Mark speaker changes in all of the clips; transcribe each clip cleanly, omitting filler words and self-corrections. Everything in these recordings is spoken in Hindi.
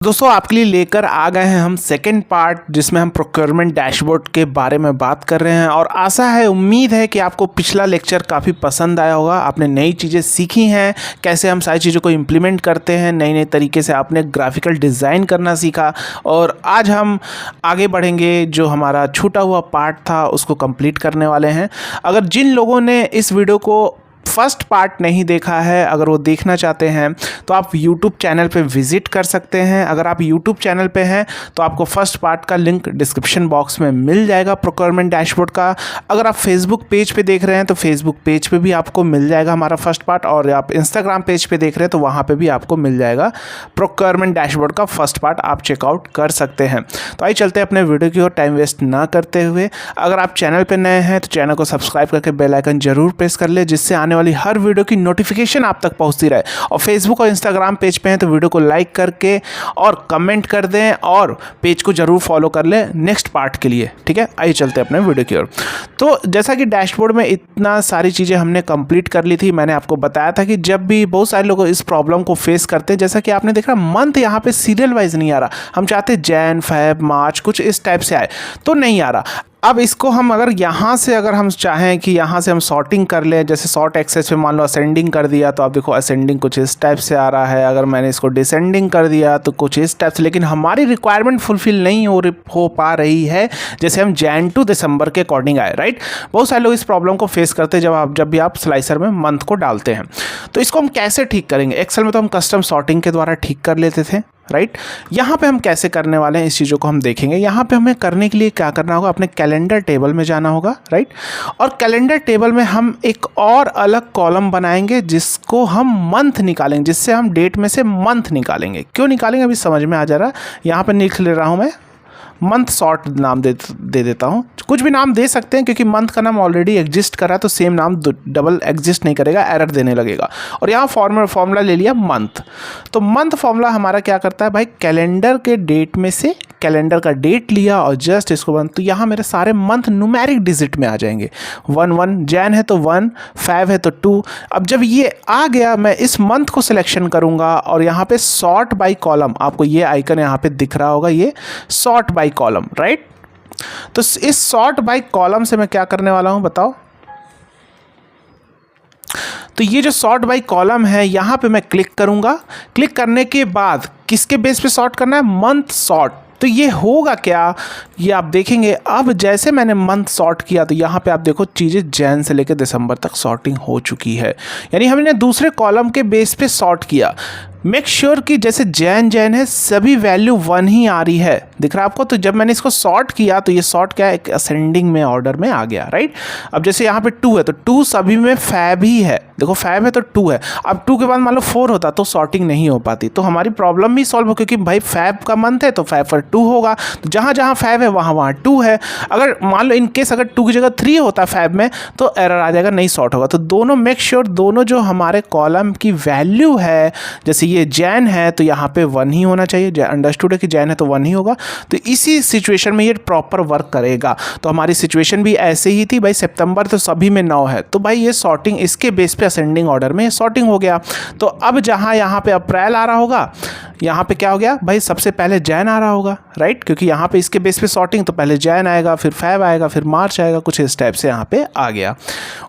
Speaker 1: दोस्तों आपके लिए लेकर आ गए हैं हम सेकेंड पार्ट जिसमें हम प्रोक्योरमेंट डैशबोर्ड के बारे में बात कर रहे हैं। और आशा है, उम्मीद है कि आपको पिछला लेक्चर काफ़ी पसंद आया होगा। आपने नई चीज़ें सीखी हैं, कैसे हम सारी चीज़ों को इम्प्लीमेंट करते हैं, नए नए तरीके से आपने ग्राफिकल डिज़ाइन करना सीखा। और आज हम आगे बढ़ेंगे, जो हमारा छूटा हुआ पार्ट था उसको कंप्लीट करने वाले हैं। अगर जिन लोगों ने इस वीडियो को फर्स्ट पार्ट नहीं देखा है, अगर वो देखना चाहते हैं तो आप YouTube चैनल पे विज़िट कर सकते हैं। अगर आप YouTube चैनल पे हैं तो आपको फर्स्ट पार्ट का लिंक डिस्क्रिप्शन बॉक्स में मिल जाएगा प्रोक्योरमेंट डैशबोर्ड का। अगर आप फेसबुक पेज पे देख रहे हैं तो फेसबुक पेज पे भी आपको मिल जाएगा हमारा फर्स्ट पार्ट, और आप इंस्टाग्राम पेज पे देख रहे हैं तो वहाँ पे भी आपको मिल जाएगा प्रोक्योरमेंट डैशबोर्ड का फर्स्ट पार्ट, आप चेकआउट कर सकते हैं। तो आइए चलते हैं अपने वीडियो की ओर, टाइम वेस्ट ना करते हुए। अगर आप चैनल पर नए हैं तो चैनल को सब्सक्राइब करके बेल आइकन जरूर प्रेस कर ले, जिससे आने वाली हर वीडियो की नोटिफिकेशन आप तक पहुंचती रहे। और फेसबुक और इंस्टाग्राम पेज पे हैं तो वीडियो को लाइक करके और कमेंट कर दें, और पेज को जरूर फॉलो कर लें नेक्स्ट पार्ट के लिए। ठीक है, आइए चलते हैं अपने वीडियो की ओर। तो जैसा कि डैशबोर्ड में इतना सारी चीज़ें हमने कंप्लीट कर ली थी, मैंने आपको बताया था कि जब भी बहुत सारे लोग इस प्रॉब्लम को फेस करते हैं, जैसा कि आपने देखा मंथ यहाँ पे सीरियल वाइज नहीं आ रहा। हम चाहते जैन, फेब, मार्च कुछ इस टाइप से आए, तो नहीं आ रहा। अब इसको हम अगर हम चाहें कि यहाँ से हम सॉर्टिंग कर लें, जैसे सॉर्ट एक्सेस पे मान लो असेंडिंग कर दिया तो आप देखो असेंडिंग कुछ इस टाइप से आ रहा है। अगर मैंने इसको डिसेंडिंग कर दिया तो कुछ इस टाइप से, लेकिन हमारी रिक्वायरमेंट फुलफिल नहीं हो पा रही है, जैसे हम जैन टू दिसंबर के अकॉर्डिंग आए। राइट, बहुत सारे लोग इस प्रॉब्लम को फेस करते हैं जब भी आप स्लाइसर में मंथ को डालते हैं। तो इसको हम कैसे ठीक करेंगे? एक्सेल में तो हम कस्टम सॉर्टिंग के द्वारा ठीक कर लेते थे। राइट, यहाँ पे हम कैसे करने वाले हैं, इस चीज़ों को हम देखेंगे। यहाँ पे हमें करने के लिए क्या करना होगा, अपने कैलेंडर टेबल में जाना होगा। राइट, और कैलेंडर टेबल में हम एक और अलग कॉलम बनाएंगे जिसको हम मंथ निकालेंगे, जिससे हम डेट में से मंथ निकालेंगे। क्यों निकालेंगे अभी समझ में आ जा रहा। यहाँ पर लिख ले रहा हूँ मैं, मंथ सॉर्ट नाम दे देता हूँ। कुछ भी नाम दे सकते हैं, क्योंकि मंथ का नाम ऑलरेडी एग्जिस्ट कर रहा है तो सेम नाम डबल एग्जिस्ट नहीं करेगा, एरर देने लगेगा। और यहाँ फॉर्मूला ले लिया मंथ। तो मंथ फॉर्मूला हमारा क्या करता है भाई, कैलेंडर के डेट में से कैलेंडर का डेट लिया और जस्ट इसको बंद, तो यहाँ मेरे सारे मंथ न्यूमेरिक डिजिट में आ जाएंगे। 1 जैन है तो 1, फेब है तो 2। अब जब ये आ गया, मैं इस मंथ को सिलेक्शन करूँगा और यहाँ पे सॉर्ट बाई कॉलम, आपको ये आइकन यहाँ पे दिख रहा होगा, ये सॉर्ट बाई कॉलम। राइट, तो इस सॉर्ट बाई कॉलम से मैं क्या करने वाला हूँ बताओ। तो ये जो सॉर्ट बाई कॉलम है, यहाँ पे मैं क्लिक करूँगा। क्लिक करने के बाद किसके बेस पे सॉर्ट करना है, मंथ सॉर्ट। तो ये होगा क्या, ये आप देखेंगे। अब जैसे मैंने मंथ सॉर्ट किया तो यहाँ पे आप देखो चीज़ें जैन से लेकर दिसंबर तक सॉर्टिंग हो चुकी है, यानी हमने दूसरे कॉलम के बेस पे सॉर्ट किया। मेक श्योर कि जैसे जैन है सभी वैल्यू 1 ही आ रही है, दिख रहा है आपको। तो जब मैंने इसको सॉर्ट किया तो ये सॉर्ट क्या है, एक असेंडिंग में ऑर्डर में आ गया। राइट, अब जैसे यहाँ पे 2 है तो 2 सभी में फैब ही है, देखो फैब है तो 2 है। अब 2 के बाद मान लो 4 होता तो सॉर्टिंग नहीं हो पाती, तो हमारी प्रॉब्लम भी सॉल्व हो, क्योंकि भाई फैब का मंथ है तो फैब पर 2 होगा, तो जहाँ जहाँ फैब है वहाँ 2 है। अगर मान लो इनकेस अगर 2 की जगह 3 होता फैब में तो एरर आ जाएगा, नहीं सॉर्ट होगा। तो दोनों मेक श्योर, दोनों जो हमारे कॉलम की वैल्यू है, जैसे ये जैन है तो यहाँ पे 1 ही होना चाहिए, अंडरस्टूड है कि जैन है तो 1 ही होगा। तो इसी सिचुएशन में ये प्रॉपर वर्क करेगा। तो हमारी सिचुएशन भी ऐसे ही थी भाई, सितंबर तो सभी में 9 है, तो भाई ये सॉर्टिंग इसके बेस पे असेंडिंग ऑर्डर में सॉर्टिंग हो गया। तो अब जहाँ यहाँ पे अप्रैल आ रहा होगा, यहाँ पे क्या हो गया भाई, सबसे पहले जैन आ रहा होगा। राइट, क्योंकि यहाँ पे इसके बेस पे सॉर्टिंग, तो पहले जैन आएगा, फिर फेब आएगा, फिर मार्च आएगा, कुछ इस टाइप से यहाँ पे आ गया।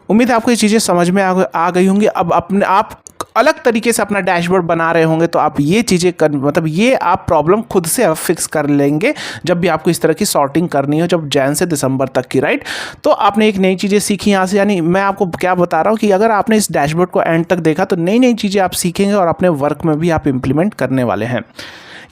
Speaker 1: उम्मीद है आपको ये चीज़ें समझ में आ गई होंगी। अब अपने आप अलग तरीके से अपना डैशबोर्ड बना रहे होंगे तो आप ये चीज़ें मतलब ये आप प्रॉब्लम खुद से अब फिक्स कर लेंगे जब भी आपको इस तरह की सॉर्टिंग करनी हो, जब जैन से दिसंबर तक की। राइट, तो आपने एक नई चीज़ें सीखी यहाँ से। यानी मैं आपको क्या बता रहा हूँ कि अगर आपने इस डैशबोर्ड को एंड तक देखा तो नई नई चीज़ें आप सीखेंगे और अपने वर्क में भी आप इम्प्लीमेंट करने वाले हैं।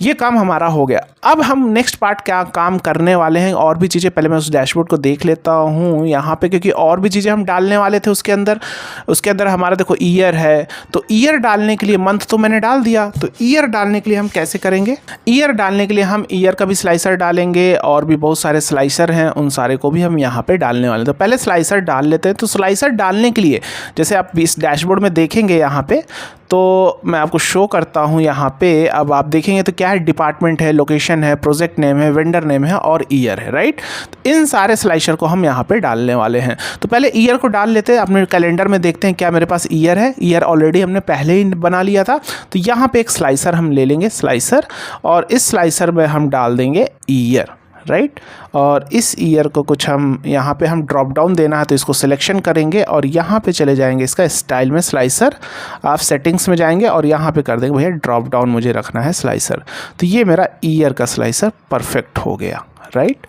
Speaker 1: ये काम हमारा हो गया। अब हम नेक्स्ट पार्ट क्या काम करने वाले हैं, और भी चीज़ें पहले मैं उस डैशबोर्ड को देख लेता हूँ यहाँ पे, क्योंकि और भी चीज़ें हम डालने वाले थे उसके अंदर हमारा देखो ईयर है। तो ईयर डालने के लिए, मंथ तो मैंने डाल दिया, तो ईयर डालने के लिए हम कैसे करेंगे, ईयर डालने के लिए हम ईयर का भी स्लाइसर डालेंगे, और भी बहुत सारे स्लाइसर हैं, उन सारे को भी हम यहाँ पे डालने वाले हैं। तो पहले स्लाइसर डाल लेते हैं। तो स्लाइसर डालने के लिए जैसे आप इस डैशबोर्ड में देखेंगे यहाँ पे, तो मैं आपको शो करता हूँ यहाँ पे। अब आप देखेंगे तो क्या क्या है, डिपार्टमेंट है, लोकेशन है, प्रोजेक्ट नेम है, वेंडर नेम है और ईयर है, राइट। तो इन सारे स्लाइसर को हम यहाँ पे डालने वाले हैं। तो पहले ईयर को डाल लेते हैं, अपने कैलेंडर में देखते हैं क्या मेरे पास ईयर है। ईयर ऑलरेडी हमने पहले ही बना लिया था। तो यहाँ पे एक स्लाइसर हम ले लेंगे, स्लाइसर, और इस स्लाइसर में हम डाल देंगे ईयर, राइट। और इस ईयर को कुछ हम यहाँ पे हम ड्रॉप डाउन देना है तो इसको सिलेक्शन करेंगे और यहाँ पे चले जाएंगे इसका स्टाइल में, स्लाइसर। आप सेटिंग्स में जाएंगे और यहाँ पे कर देंगे भैया ड्रॉप डाउन मुझे रखना है स्लाइसर। तो ये मेरा ईयर का स्लाइसर परफेक्ट हो गया, राइट।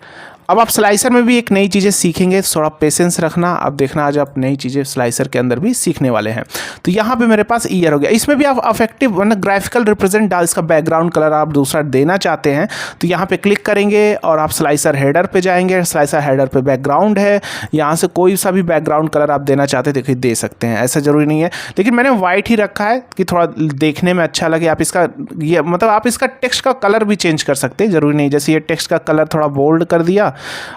Speaker 1: अब आप स्लाइसर में भी एक नई चीज़ें सीखेंगे, थोड़ा पेशेंस रखना। अब देखना आज आप नई चीज़ें स्लाइसर के अंदर भी सीखने वाले हैं। तो यहाँ पे मेरे पास ईयर हो गया। इसमें भी आप अफेक्टिव वरना ग्राफिकल रिप्रेजेंट डाल, इसका बैकग्राउंड कलर आप दूसरा देना चाहते हैं तो यहाँ पे क्लिक करेंगे और आप स्लाइसर हेडर पे जाएंगे। स्लाइसर हेडर पे बैकग्राउंड है, यहाँ से कोई सा भी बैकग्राउंड कलर आप देना चाहते हैं देखिए दे सकते हैं, ऐसा ज़रूरी नहीं है। लेकिन मैंने वाइट ही रखा है कि थोड़ा देखने में अच्छा लगे। आप इसका ये मतलब आप इसका टेक्स्ट का कलर भी चेंज कर सकते हैं, ज़रूरी नहीं। जैसे ये टेक्स्ट का कलर थोड़ा बोल्ड कर दिया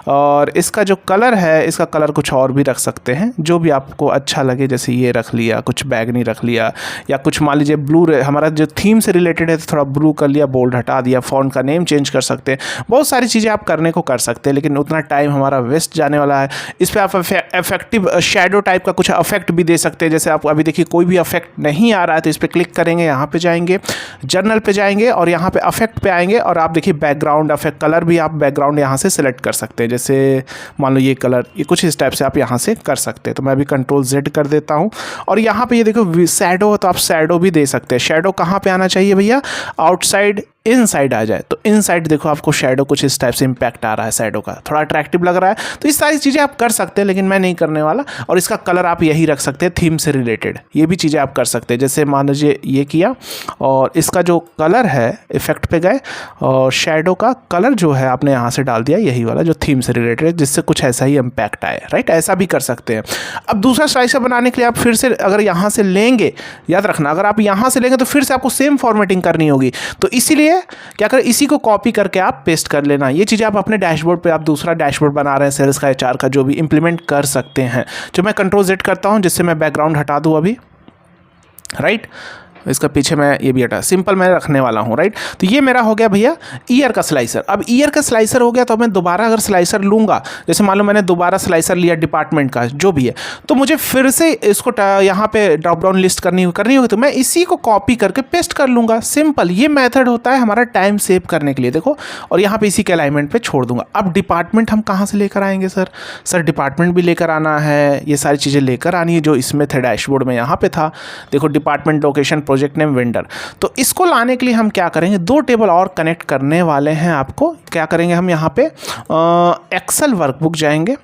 Speaker 1: और इसका जो कलर है इसका कलर कुछ और भी रख सकते हैं, जो भी आपको अच्छा लगे। जैसे ये रख लिया, कुछ बैगनी रख लिया, या कुछ मान लीजिए ब्लू, हमारा जो थीम से रिलेटेड है तो थोड़ा ब्लू कर लिया, बोल्ड हटा दिया, फॉन्ट का नेम चेंज कर सकते हैं। बहुत सारी चीज़ें आप करने को कर सकते हैं, लेकिन उतना टाइम हमारा वेस्ट जाने वाला है। इस पर आप इफेक्टिव शैडो टाइप का कुछ अफेक्ट भी दे सकते हैं। जैसे आप अभी देखिए कोई भी अफेक्ट नहीं आ रहा है तो इस पर क्लिक करेंगे, यहाँ पे जाएंगे, जर्नल पे जाएंगे और यहाँ पे अफेक्ट पे आएंगे और आप देखिए बैकग्राउंड अफेक्ट कलर भी आप बैकग्राउंड यहाँ से सिलेक्ट कर सकते हैं। जैसे मान लो ये कलर, ये कुछ इस टाइप से आप यहाँ से कर सकते हैं। तो मैं अभी कंट्रोल Z कर देता हूँ और यहाँ पे ये देखो शैडो, तो आप शैडो भी दे सकते हैं। शैडो कहाँ पे आना चाहिए भैया, आउटसाइड इनसाइड आ जाए। तो इनसाइड देखो आपको शैडो कुछ इस टाइप से इंपैक्ट आ रहा है, शैडो का थोड़ा अट्रैक्टिव लग रहा है। तो इस सारी चीज़ें आप कर सकते हैं, लेकिन मैं नहीं करने वाला। और इसका कलर आप यही रख सकते हैं, थीम से रिलेटेड ये भी चीज़ें आप कर सकते हैं। जैसे मान लीजिए ये किया और इसका जो कलर है इफेक्ट पे गए और शैडो का कलर जो है आपने यहाँ से डाल दिया यही वाला जो थीम से रिलेटेड है, जिससे कुछ ऐसा ही इम्पैक्ट आए, राइट। ऐसा भी कर सकते हैं। अब दूसरा स्लाइसर बनाने के लिए आप फिर से अगर यहाँ से लेंगे, याद रखना अगर आप यहाँ से लेंगे तो फिर से आपको सेम फॉर्मेटिंग करनी होगी। तो इसीलिए क्या करें, इसी को कॉपी करके आप पेस्ट कर लेना। ये चीज़ें आप अपने डैशबोर्ड पे आप दूसरा डैशबोर्ड बना रहे हैं सेल्स का, HR का, जो भी इंप्लीमेंट कर सकते हैं। जो मैं कंट्रोल Z करता हूँ जिससे मैं बैकग्राउंड हटा दूँ अभी, राइट। इसका पीछे मैं ये भी हटा, सिंपल मैं रखने वाला हूँ, राइट। तो ये मेरा हो गया भैया ईयर का स्लाइसर। अब ईयर का स्लाइसर हो गया तो मैं दोबारा अगर स्लाइसर लूँगा, जैसे मान लो मैंने दोबारा स्लाइसर लिया डिपार्टमेंट का जो भी है, तो मुझे फिर से इसको यहाँ पे ड्रॉप डाउन लिस्ट करनी होगी। तो मैं इसी को कॉपी करके पेस्ट कर लूँगा, सिंपल। ये मेथड होता है हमारा टाइम सेव करने के लिए, देखो। और यहाँ पे इसी के अलाइनमेंट पे छोड़ दूंगा। अब डिपार्टमेंट हम कहाँ से लेकर आएंगे सर डिपार्टमेंट भी लेकर आना है, ये सारी चीज़ें लेकर आनी है जो इसमें थे डैशबोर्ड में, यहाँ पे था देखो department, location, project name, vendor. तो इसको लाने के लिए हम क्या करेंगे, दो टेबल और कनेक्ट करने वाले हैं। आपको क्या करेंगे, हम यहाँ पे एक्सेल वर्कबुक जाएंगे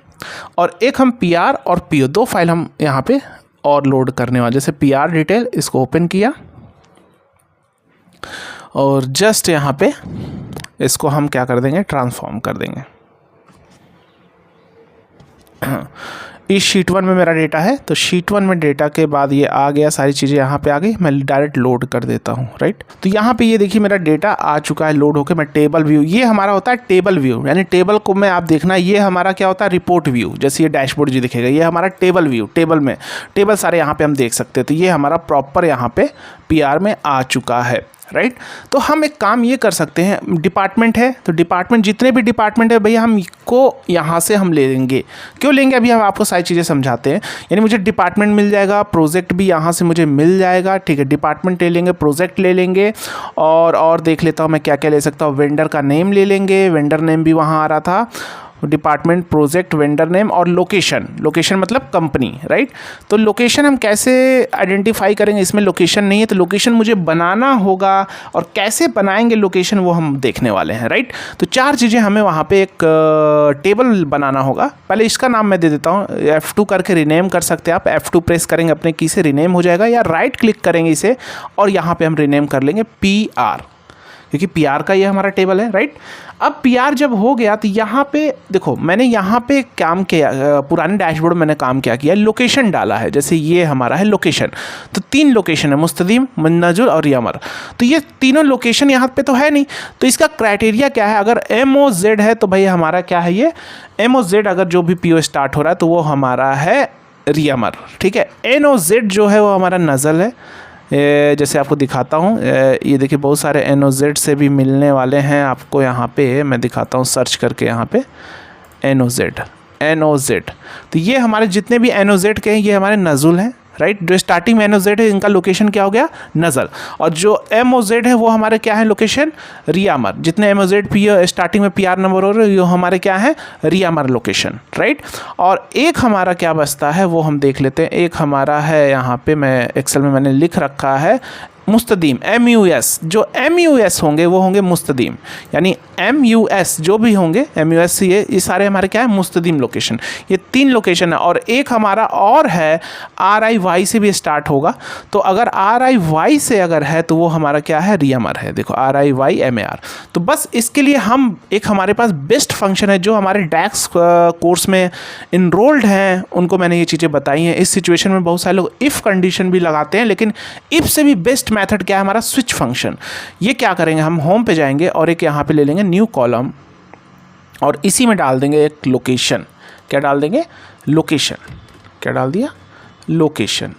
Speaker 1: और एक हम PR और PO दो फाइल हम यहाँ पे और लोड करने वाले। जैसे PR डिटेल, इसको ओपन किया और जस्ट यहाँ पे इसको हम क्या कर देंगे, ट्रांसफॉर्म कर देंगे। इस शीट 1 में मेरा डेटा है, तो शीट 1 में डेटा के बाद ये आ गया, सारी चीज़ें यहाँ पे आ गई। मैं डायरेक्ट लोड कर देता हूँ, राइट। तो यहाँ पे ये देखिए मेरा डेटा आ चुका है लोड होकर। मैं टेबल व्यू, ये हमारा होता है टेबल व्यू, यानी टेबल को मैं आप देखना, ये हमारा क्या होता है, रिपोर्ट व्यू। जैसे ये डैशबोर्ड जो दिखेगा ये हमारा टेबल व्यू, टेबल में टेबल सारे यहाँ पे हम देख सकते हैं। तो ये हमारा प्रॉपर यहाँ पे PR में आ चुका है, राइट। तो हम एक काम ये कर सकते हैं, डिपार्टमेंट है तो डिपार्टमेंट, जितने भी डिपार्टमेंट है भैया हम को यहाँ से हम ले लेंगे। क्यों लेंगे, अभी हम आपको सारी चीज़ें समझाते हैं। यानी मुझे डिपार्टमेंट मिल जाएगा, प्रोजेक्ट भी यहाँ से मुझे मिल जाएगा, ठीक है। डिपार्टमेंट ले लेंगे, प्रोजेक्ट ले लेंगे और देख लेता हूँ मैं क्या क्या ले सकता हूँ। वेंडर का नेम ले लेंगे, वेंडर नेम भी वहाँ आ रहा था, डिपार्टमेंट, प्रोजेक्ट, वेंडर नेम और लोकेशन। लोकेशन मतलब कंपनी, राइट। तो लोकेशन हम कैसे आइडेंटिफाई करेंगे, इसमें लोकेशन नहीं है तो लोकेशन मुझे बनाना होगा, और कैसे बनाएंगे लोकेशन वो हम देखने वाले हैं, राइट। तो 4 चीज़ें हमें वहाँ पे एक टेबल बनाना होगा। पहले इसका नाम मैं दे देता हूँ, F2 करके रिनेम कर सकते हैं आप। F2 प्रेस करेंगे अपने की से रिनेम हो जाएगा, या राइट क्लिक करेंगे इसे और यहाँ पे हम रिनेम कर लेंगे PR, क्योंकि PR का ये हमारा टेबल है, राइट। अब PR जब हो गया तो यहाँ पे देखो मैंने यहाँ पे काम किया, पुराने डैशबोर्ड में मैंने काम क्या किया, लोकेशन डाला है। जैसे ये हमारा है लोकेशन, तो 3 लोकेशन है, मुस्तदीम, मुन्नजुल और यमर। तो ये तीनों लोकेशन यहाँ पे तो है नहीं, तो इसका क्राइटेरिया क्या है, अगर MOZ है तो भाई हमारा क्या है, ये MOZ अगर जो भी PO स्टार्ट हो रहा है तो वो हमारा है रियमर, ठीक है। NOZ जो है वो हमारा नज़ल है, जैसे आपको दिखाता हूँ, ये देखिए बहुत सारे NOZ से भी मिलने वाले हैं आपको। यहाँ पे मैं दिखाता हूँ सर्च करके, यहाँ पे NOZ। तो ये हमारे जितने भी NOZ के हैं ये हमारे नज़ुल हैं, राइट। जो स्टार्टिंग में NOZ है इनका लोकेशन क्या हो गया, नज़ल। और जो MOZ है वो हमारे क्या है लोकेशन, रियामर। जितने MOZ स्टार्टिंग में PR नंबर हो रहे हैं ये हमारे क्या है, रियामर लोकेशन, राइट। और एक हमारा क्या बचता है वो हम देख लेते हैं। एक हमारा है यहाँ पे, मैं एक्सेल में मैंने लिख रखा है मुस्तदीम, MUS। जो MUS होंगे वो होंगे मुस्तदीम, यानी MUS जो भी होंगे MUS ये सारे हमारे क्या है, मुस्तदीम लोकेशन। ये 3 लोकेशन है। और एक हमारा और है RIY से भी स्टार्ट होगा। तो अगर RIY से अगर है तो वो हमारा क्या है, रियामर है। देखो RIY MAR। तो बस इसके लिए हम एक हमारे पास बेस्ट फंक्शन है जो हमारे डैक्स कोर्स में इनरोल्ड हैं, उनको मैंने ये चीज़ें बताई हैं। इस सिचुएशन में बहुत सारे लोग इफ़ कंडीशन भी लगाते हैं, लेकिन इफ़ से भी बेस्ट मेथड क्या है हमारा, स्विच फंक्शन। ये क्या करेंगे, हम होम पे जाएंगे और एक यहाँ पे ले लेंगे न्यू कॉलम और इसी में डाल देंगे एक लोकेशन। क्या डाल देंगे, लोकेशन। क्या डाल दिया, लोकेशन।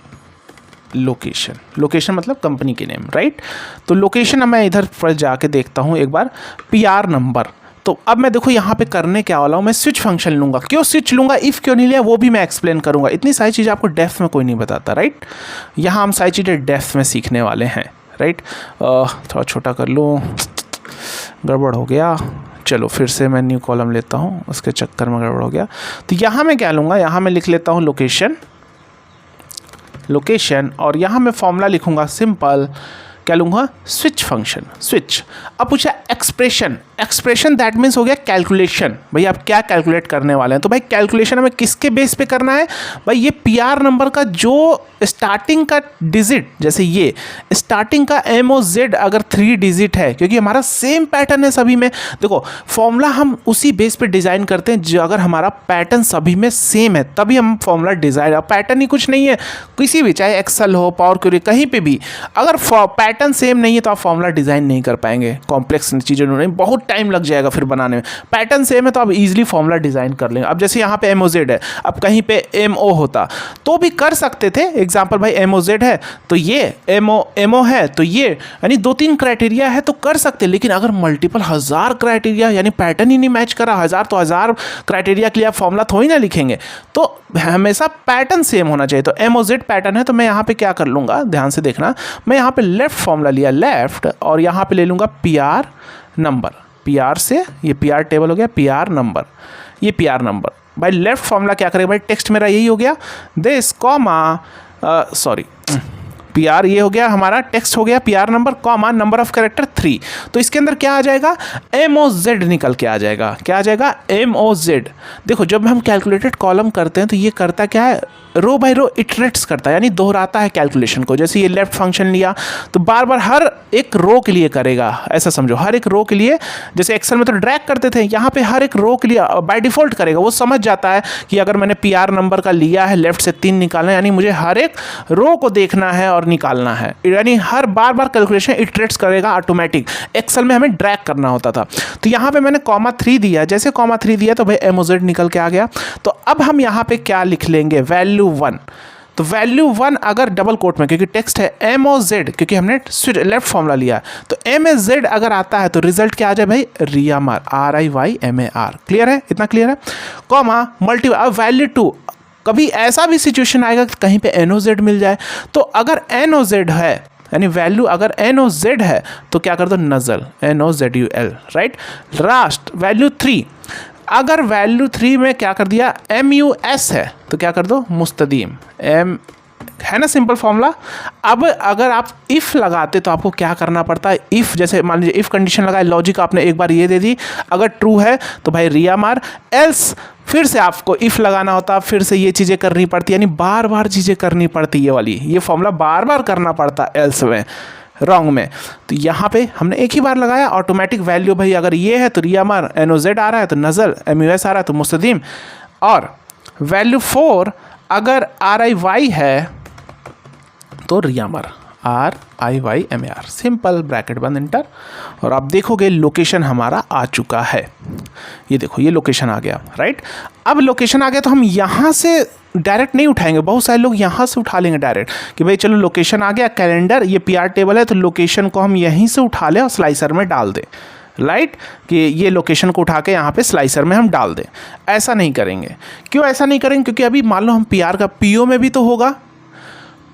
Speaker 1: लोकेशन मतलब कंपनी के नेम, राइट। तो लोकेशन अब मैं इधर पर जाके देखता हूँ एक बार, PR नंबर। तो अब मैं देखो यहाँ पे करने क्या वाला हूँ, मैं स्विच फंक्शन लूँगा। क्यों स्विच लूँगा, इफ़ क्यों नहीं लिया वो भी मैं एक्सप्लेन करूँगा। इतनी सारी चीज़ें आपको डेप्थ में कोई नहीं बताता, राइट। यहाँ हम सारी चीज़ें डेप्थ में सीखने वाले हैं, राइट। थोड़ा छोटा कर लूँ, गड़बड़ हो गया। चलो फिर से मैं न्यू कॉलम लेता हूँ, उसके चक्कर में गड़बड़ हो गया। तो यहाँ मैं क्या लूँगा, यहाँ मैं लिख लेता हूँ लोकेशन और यहाँ मैं फॉर्मूला लिखूँगा सिंपल। क्या लूँगा, स्विच फंक्शन, स्विच। अब पूछा एक्सप्रेशन दैट मीन्स हो गया कैलकुलेशन। भाई आप क्या कैलकुलेट करने वाले हैं, तो भाई कैलकुलेशन हमें किसके बेस पे करना है, भाई ये PR नंबर का जो स्टार्टिंग का डिजिट, जैसे ये स्टार्टिंग का MOZ अगर 3 डिजिट है, क्योंकि हमारा सेम पैटर्न है सभी में। देखो फॉर्मूला हम उसी बेस पे डिज़ाइन करते हैं जो अगर हमारा पैटर्न सभी में सेम है तभी हम फॉर्मूला डिज़ाइन। अब पैटर्न ही कुछ नहीं है, किसी भी चाहे एक्सेल हो, पावर क्वेरी, कहीं पे भी अगर पैटर्न सेम नहीं है तो आप फॉर्मूला डिज़ाइन नहीं कर पाएंगे। कॉम्प्लेक्स चीज़ें नहीं, बहुत टाइम लग जाएगा फिर बनाने में। पैटर्न सेम है तो आप इजीली फॉर्मूला डिज़ाइन कर लेंगे। अब जैसे यहाँ पे MOZ है, अब कहीं पे MO होता तो भी कर सकते थे। एग्जाम्पल भाई MOZ है तो ये MO है तो ये, यानी 2-3 क्राइटेरिया है तो कर सकते। लेकिन अगर मल्टीपल 1000 क्राइटेरिया, यानी पैटर्न ही नहीं मैच करा, 1000 तो 1000 क्राइटेरिया के लिए आप फॉर्मूला थोड़ी ना लिखेंगे। तो हमेशा पैटर्न सेम होना चाहिए। तो MOZ पैटर्न है तो मैं यहाँ पे क्या कर लूँगा, ध्यान से देखना, मैं यहाँ पे लेफ्ट फॉर्मूला लिया, लेफ्ट, और यहाँ पे ले लूँगा PR नंबर। PR से ये PR टेबल हो गया, PR नंबर, ये PR नंबर। भाई लेफ्ट फॉर्मूला क्या करेगा, भाई टेक्स्ट मेरा यही हो गया, दिस कॉमा PR ये हो गया हमारा टेक्स्ट हो गया, PR number comma number of character 3। तो इसके अंदर क्या आ जाएगा, MOZ निकल के आ जाएगा। क्या आ जाएगा, MOZ। देखो जब हम कैलकुलेटेड कॉलम करते हैं तो ये करता क्या है, रो बाय रो इटरेट्स करता है, यानी दोहराता है कैलकुलेशन को। जैसे ये लेफ्ट फंक्शन लिया तो बार बार हर एक रो के लिए करेगा, ऐसा समझो, हर एक रो के लिए। जैसे एक्सेल में तो ड्रैग करते थे, यहाँ पे हर एक रो के लिए बाय डिफॉल्ट करेगा। वो समझ जाता है कि अगर मैंने PR नंबर का लिया है, लेफ्ट से 3 निकालना है, यानी मुझे हर एक रो को देखना है और निकालना है, यानी हर बार कैलकुलेशन इटरेट्स करेगा ऑटोमेटिक। एक्सेल में हमें ड्रैग करना होता था। तो यहाँ पे मैंने (3) दिया, जैसे (3) दिया तो भाई MOZ निकल के आ गया। तो अब हम यहाँ पे क्या लिख लेंगे, वैल्यू 1। तो वैल्यू 1 अगर डबल कोट में, क्योंकि टेक्स्ट है MOZ, क्योंकि हमने लेफ्ट फॉर्मूला लिया, तो MOZ अगर आता है तो रिजल्ट क्या आ जाए भाई, रियामर, RIYMAR। क्लियर है, इतना क्लियर है। कॉमा मल्टी, अब वैल्यू 2, कभी ऐसा भी सिचुएशन आएगा कि कहीं पे NOZ मिल जाए। तो अगर NOZ है, यानी वैल्यू अगर NOZ है तो क्या कर दो, नज़ल, NOZUL, राइट। लास्ट वैल्यू 3, अगर वैल्यू 3 में क्या कर दिया, MUS है तो क्या कर दो, मुस्तदीम, है ना, सिंपल फॉर्मूला। अब अगर आप इफ़ लगाते तो आपको क्या करना पड़ता है, इफ़ जैसे मान लीजिए इफ़ कंडीशन लगाए, लॉजिक आपने एक बार ये दे दी, अगर ट्रू है तो भाई रियामर, एल्स फिर से आपको इफ़ लगाना होता, फिर से ये चीज़ें करनी पड़ती, यानी बार बार चीज़ें करनी पड़ती, ये वाली ये फॉर्मूला बार बार करना पड़ता एल्स में, रॉन्ग में। तो यहाँ पे हमने एक ही बार लगाया, ऑटोमेटिक वैल्यू भाई अगर ये है तो रियामर, NOZ आ रहा है तो नज़ल, MUS आ रहा है तो मुस्तदीम, और वैल्यू 4 अगर RIY है तो रियामर, RIYMAR, सिंपल, ब्रैकेट बंद, इंटर, और आप देखोगे लोकेशन हमारा आ चुका है। ये देखो ये लोकेशन आ गया, राइट। अब लोकेशन आ गया तो हम यहाँ से डायरेक्ट नहीं उठाएंगे, बहुत सारे लोग यहाँ से उठा लेंगे डायरेक्ट कि भाई चलो लोकेशन आ गया, कैलेंडर ये पीआर टेबल है तो लोकेशन को हम यहीं से उठा लें और स्लाइसर में डाल दें, राइट, कि ये लोकेशन को उठा के यहाँ पे स्लाइसर में हम डाल दें। ऐसा नहीं करेंगे। क्यों ऐसा नहीं करेंगे? क्योंकि अभी मान लो हम पीआर का पीओ में भी तो होगा,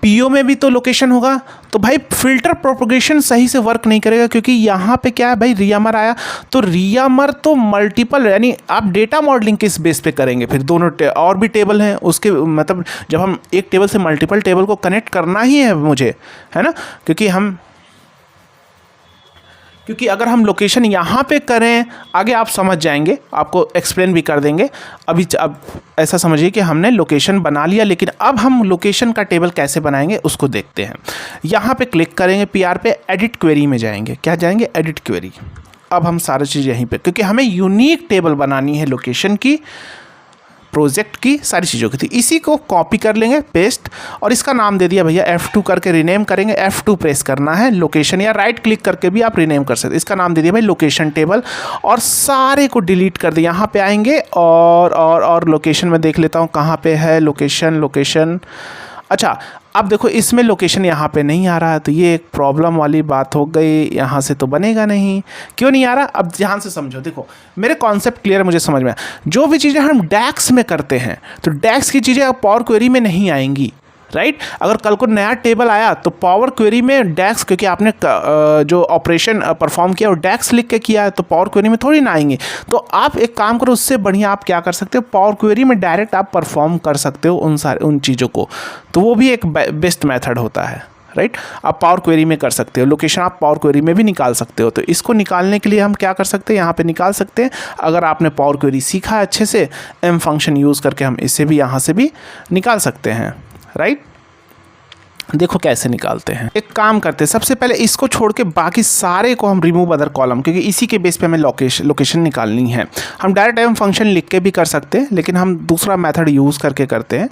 Speaker 1: पीओ में भी तो लोकेशन होगा, तो भाई फिल्टर प्रोपगेशन सही से वर्क नहीं करेगा। क्योंकि यहाँ पे क्या है भाई, रियामर आया तो रियामर तो मल्टीपल, यानी आप डेटा मॉडलिंग किस बेस पे करेंगे? फिर दोनों और भी टेबल हैं उसके, मतलब जब हम एक टेबल से मल्टीपल टेबल को कनेक्ट करना ही है मुझे, है ना। क्योंकि अगर हम लोकेशन यहाँ पे करें, आगे आप समझ जाएंगे, आपको एक्सप्लेन भी कर देंगे। अब ऐसा समझिए कि हमने लोकेशन बना लिया, लेकिन अब हम लोकेशन का टेबल कैसे बनाएंगे उसको देखते हैं। यहाँ पे क्लिक करेंगे, पीआर पे एडिट क्वेरी में जाएंगे। क्या जाएंगे? Edit query. अब हम सारी चीज़ यहीं पे, क्योंकि हमें यूनिक टेबल बनानी है लोकेशन की, प्रोजेक्ट की, सारी चीज़ों की थी। इसी को कॉपी कर लेंगे, पेस्ट, और इसका नाम दे दिया भैया F2 करके रीनेम करेंगे। F2 प्रेस करना है लोकेशन, या राइट क्लिक करके भी आप रीनेम कर सकते हैं। इसका नाम दे दिया भाई लोकेशन टेबल, और सारे को डिलीट कर दिया। यहाँ पे आएंगे और लोकेशन में देख लेता हूँ कहाँ पे है लोकेशन। अच्छा, अब देखो इसमें लोकेशन यहाँ पे नहीं आ रहा है, तो ये एक प्रॉब्लम वाली बात हो गई। यहाँ से तो बनेगा नहीं। क्यों नहीं आ रहा? अब ध्यान से समझो, देखो मेरे कॉन्सेप्ट क्लियर है, मुझे समझ में आया। जो भी चीज़ें हम डैक्स में करते हैं तो डैक्स की चीज़ें अब पावर क्वेरी में नहीं आएंगी, राइट। अगर कल को नया टेबल आया तो पावर क्वेरी में डैक्स, क्योंकि आपने जो ऑपरेशन परफॉर्म किया वो डैक्स लिख के किया है, तो पावर क्वेरी में थोड़ी ना आएंगे। तो आप एक काम करो, उससे बढ़िया आप क्या कर सकते हो, पावर क्वेरी में डायरेक्ट आप परफॉर्म कर सकते हो उन चीज़ों को। तो वो भी एक बेस्ट मेथड होता है, राइट। आप पावर क्वेरी में कर सकते हो, लोकेशन आप पावर क्वेरी में भी निकाल सकते हो। तो इसको निकालने के लिए हम क्या कर सकते हैं, यहाँ पे निकाल सकते हैं। अगर आपने पावर क्वेरी सीखा है अच्छे से, एम फंक्शन यूज़ करके हम इसे भी यहाँ से भी निकाल सकते हैं, राइट। देखो कैसे निकालते हैं। एक काम करते हैं, सबसे पहले इसको छोड़ के बाकी सारे को हम रिमूव अदर कॉलम, क्योंकि इसी के बेस पे हमें लोकेशन निकालनी है। हम डायरेक्ट एम फंक्शन लिख के भी कर सकते हैं, लेकिन हम दूसरा मेथड यूज़ करके करते हैं।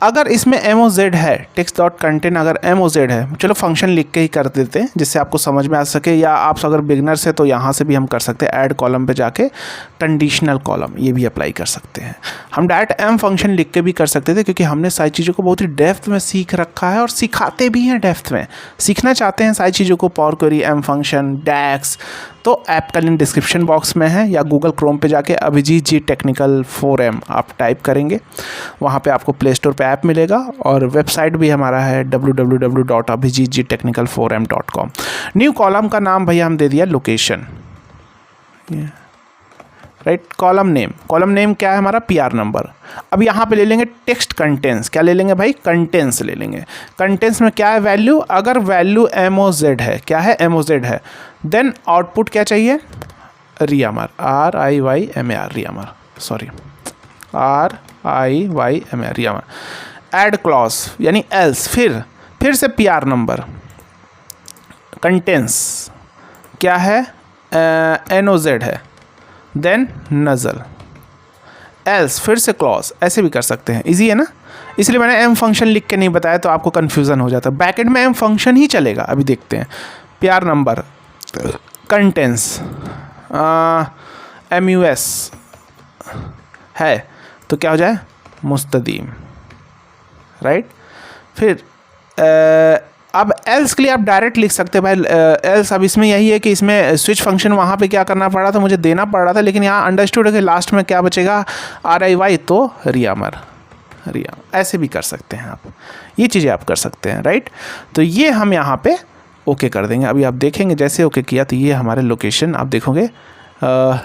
Speaker 1: अगर इसमें MOZ है, टेक्स्ट डॉट कंटेंट अगर MOZ है, चलो फंक्शन लिख के ही कर देते हैं जिससे आपको समझ में आ सके। या आप अगर बिगनर्स है तो यहाँ से भी हम कर सकते हैं, ऐड कॉलम पे जाके कंडीशनल कॉलम ये भी अप्लाई कर सकते हैं। हम डायरेक्ट एम फंक्शन लिख के भी कर सकते थे, क्योंकि हमने सारी चीज़ों को बहुत ही डेप्थ में सीख रखा है और सिखाते भी हैं डेप्थ में। सीखना चाहते हैं सारी चीज़ों को, पावर क्वेरी, एम फंक्शन, डैक्स, तो ऐप का लिंक डिस्क्रिप्शन बॉक्स में है, या गूगल क्रोम पे जाके अभिजीत जी टेक्निकल 4M आप टाइप करेंगे, वहाँ पे आपको प्ले स्टोर पे ऐप मिलेगा। और वेबसाइट भी हमारा है www.abhijitjtechnical4m.com। न्यू कॉलम का नाम भैया हम दे दिया लोकेशन, राइट। कॉलम नेम क्या है हमारा, पीआर नंबर। अब यहाँ पे ले लेंगे टेक्स्ट कंटेंट्स। क्या ले लेंगे भाई? कंटेंट्स ले लेंगे। कंटेंट्स में क्या है वैल्यू, अगर वैल्यू MOZ है, क्या है MOZ है, देन आउटपुट क्या चाहिए, रियामर, RIYMAR, रियामर, सॉरी RIYMAR, रियामर। ऐड क्लॉज यानी एल्स, फिर से पीआर नंबर। कंटेंट्स क्या है, NOZ है, देन नज़ल, एल्स, फिर से क्लॉज। ऐसे भी कर सकते हैं, इजी है ना। इसलिए मैंने एम फंक्शन लिख के नहीं बताया, तो आपको कन्फ्यूज़न हो जाता है। बैकएंड में एम फंक्शन ही चलेगा। अभी देखते हैं, पीआर नंबर, कंटेंट्स, MUS है तो क्या हो जाए, मुस्तदीम, राइट। फिर अब एल्स के लिए आप डायरेक्ट लिख सकते हैं भाई एल्स। अब इसमें यही है कि इसमें स्विच फंक्शन वहाँ पे क्या करना पड़ रहा था, मुझे देना पड़ रहा था, लेकिन यहाँ अंडरस्टूड है कि लास्ट में क्या बचेगा, RIY, तो रियामर, ऐसे भी कर सकते हैं आप। ये चीज़ें आप कर सकते हैं, राइट। तो ये हम यहाँ पे ओके कर देंगे। अभी आप देखेंगे जैसे ओके किया तो ये हमारे लोकेशन आप देखोगे।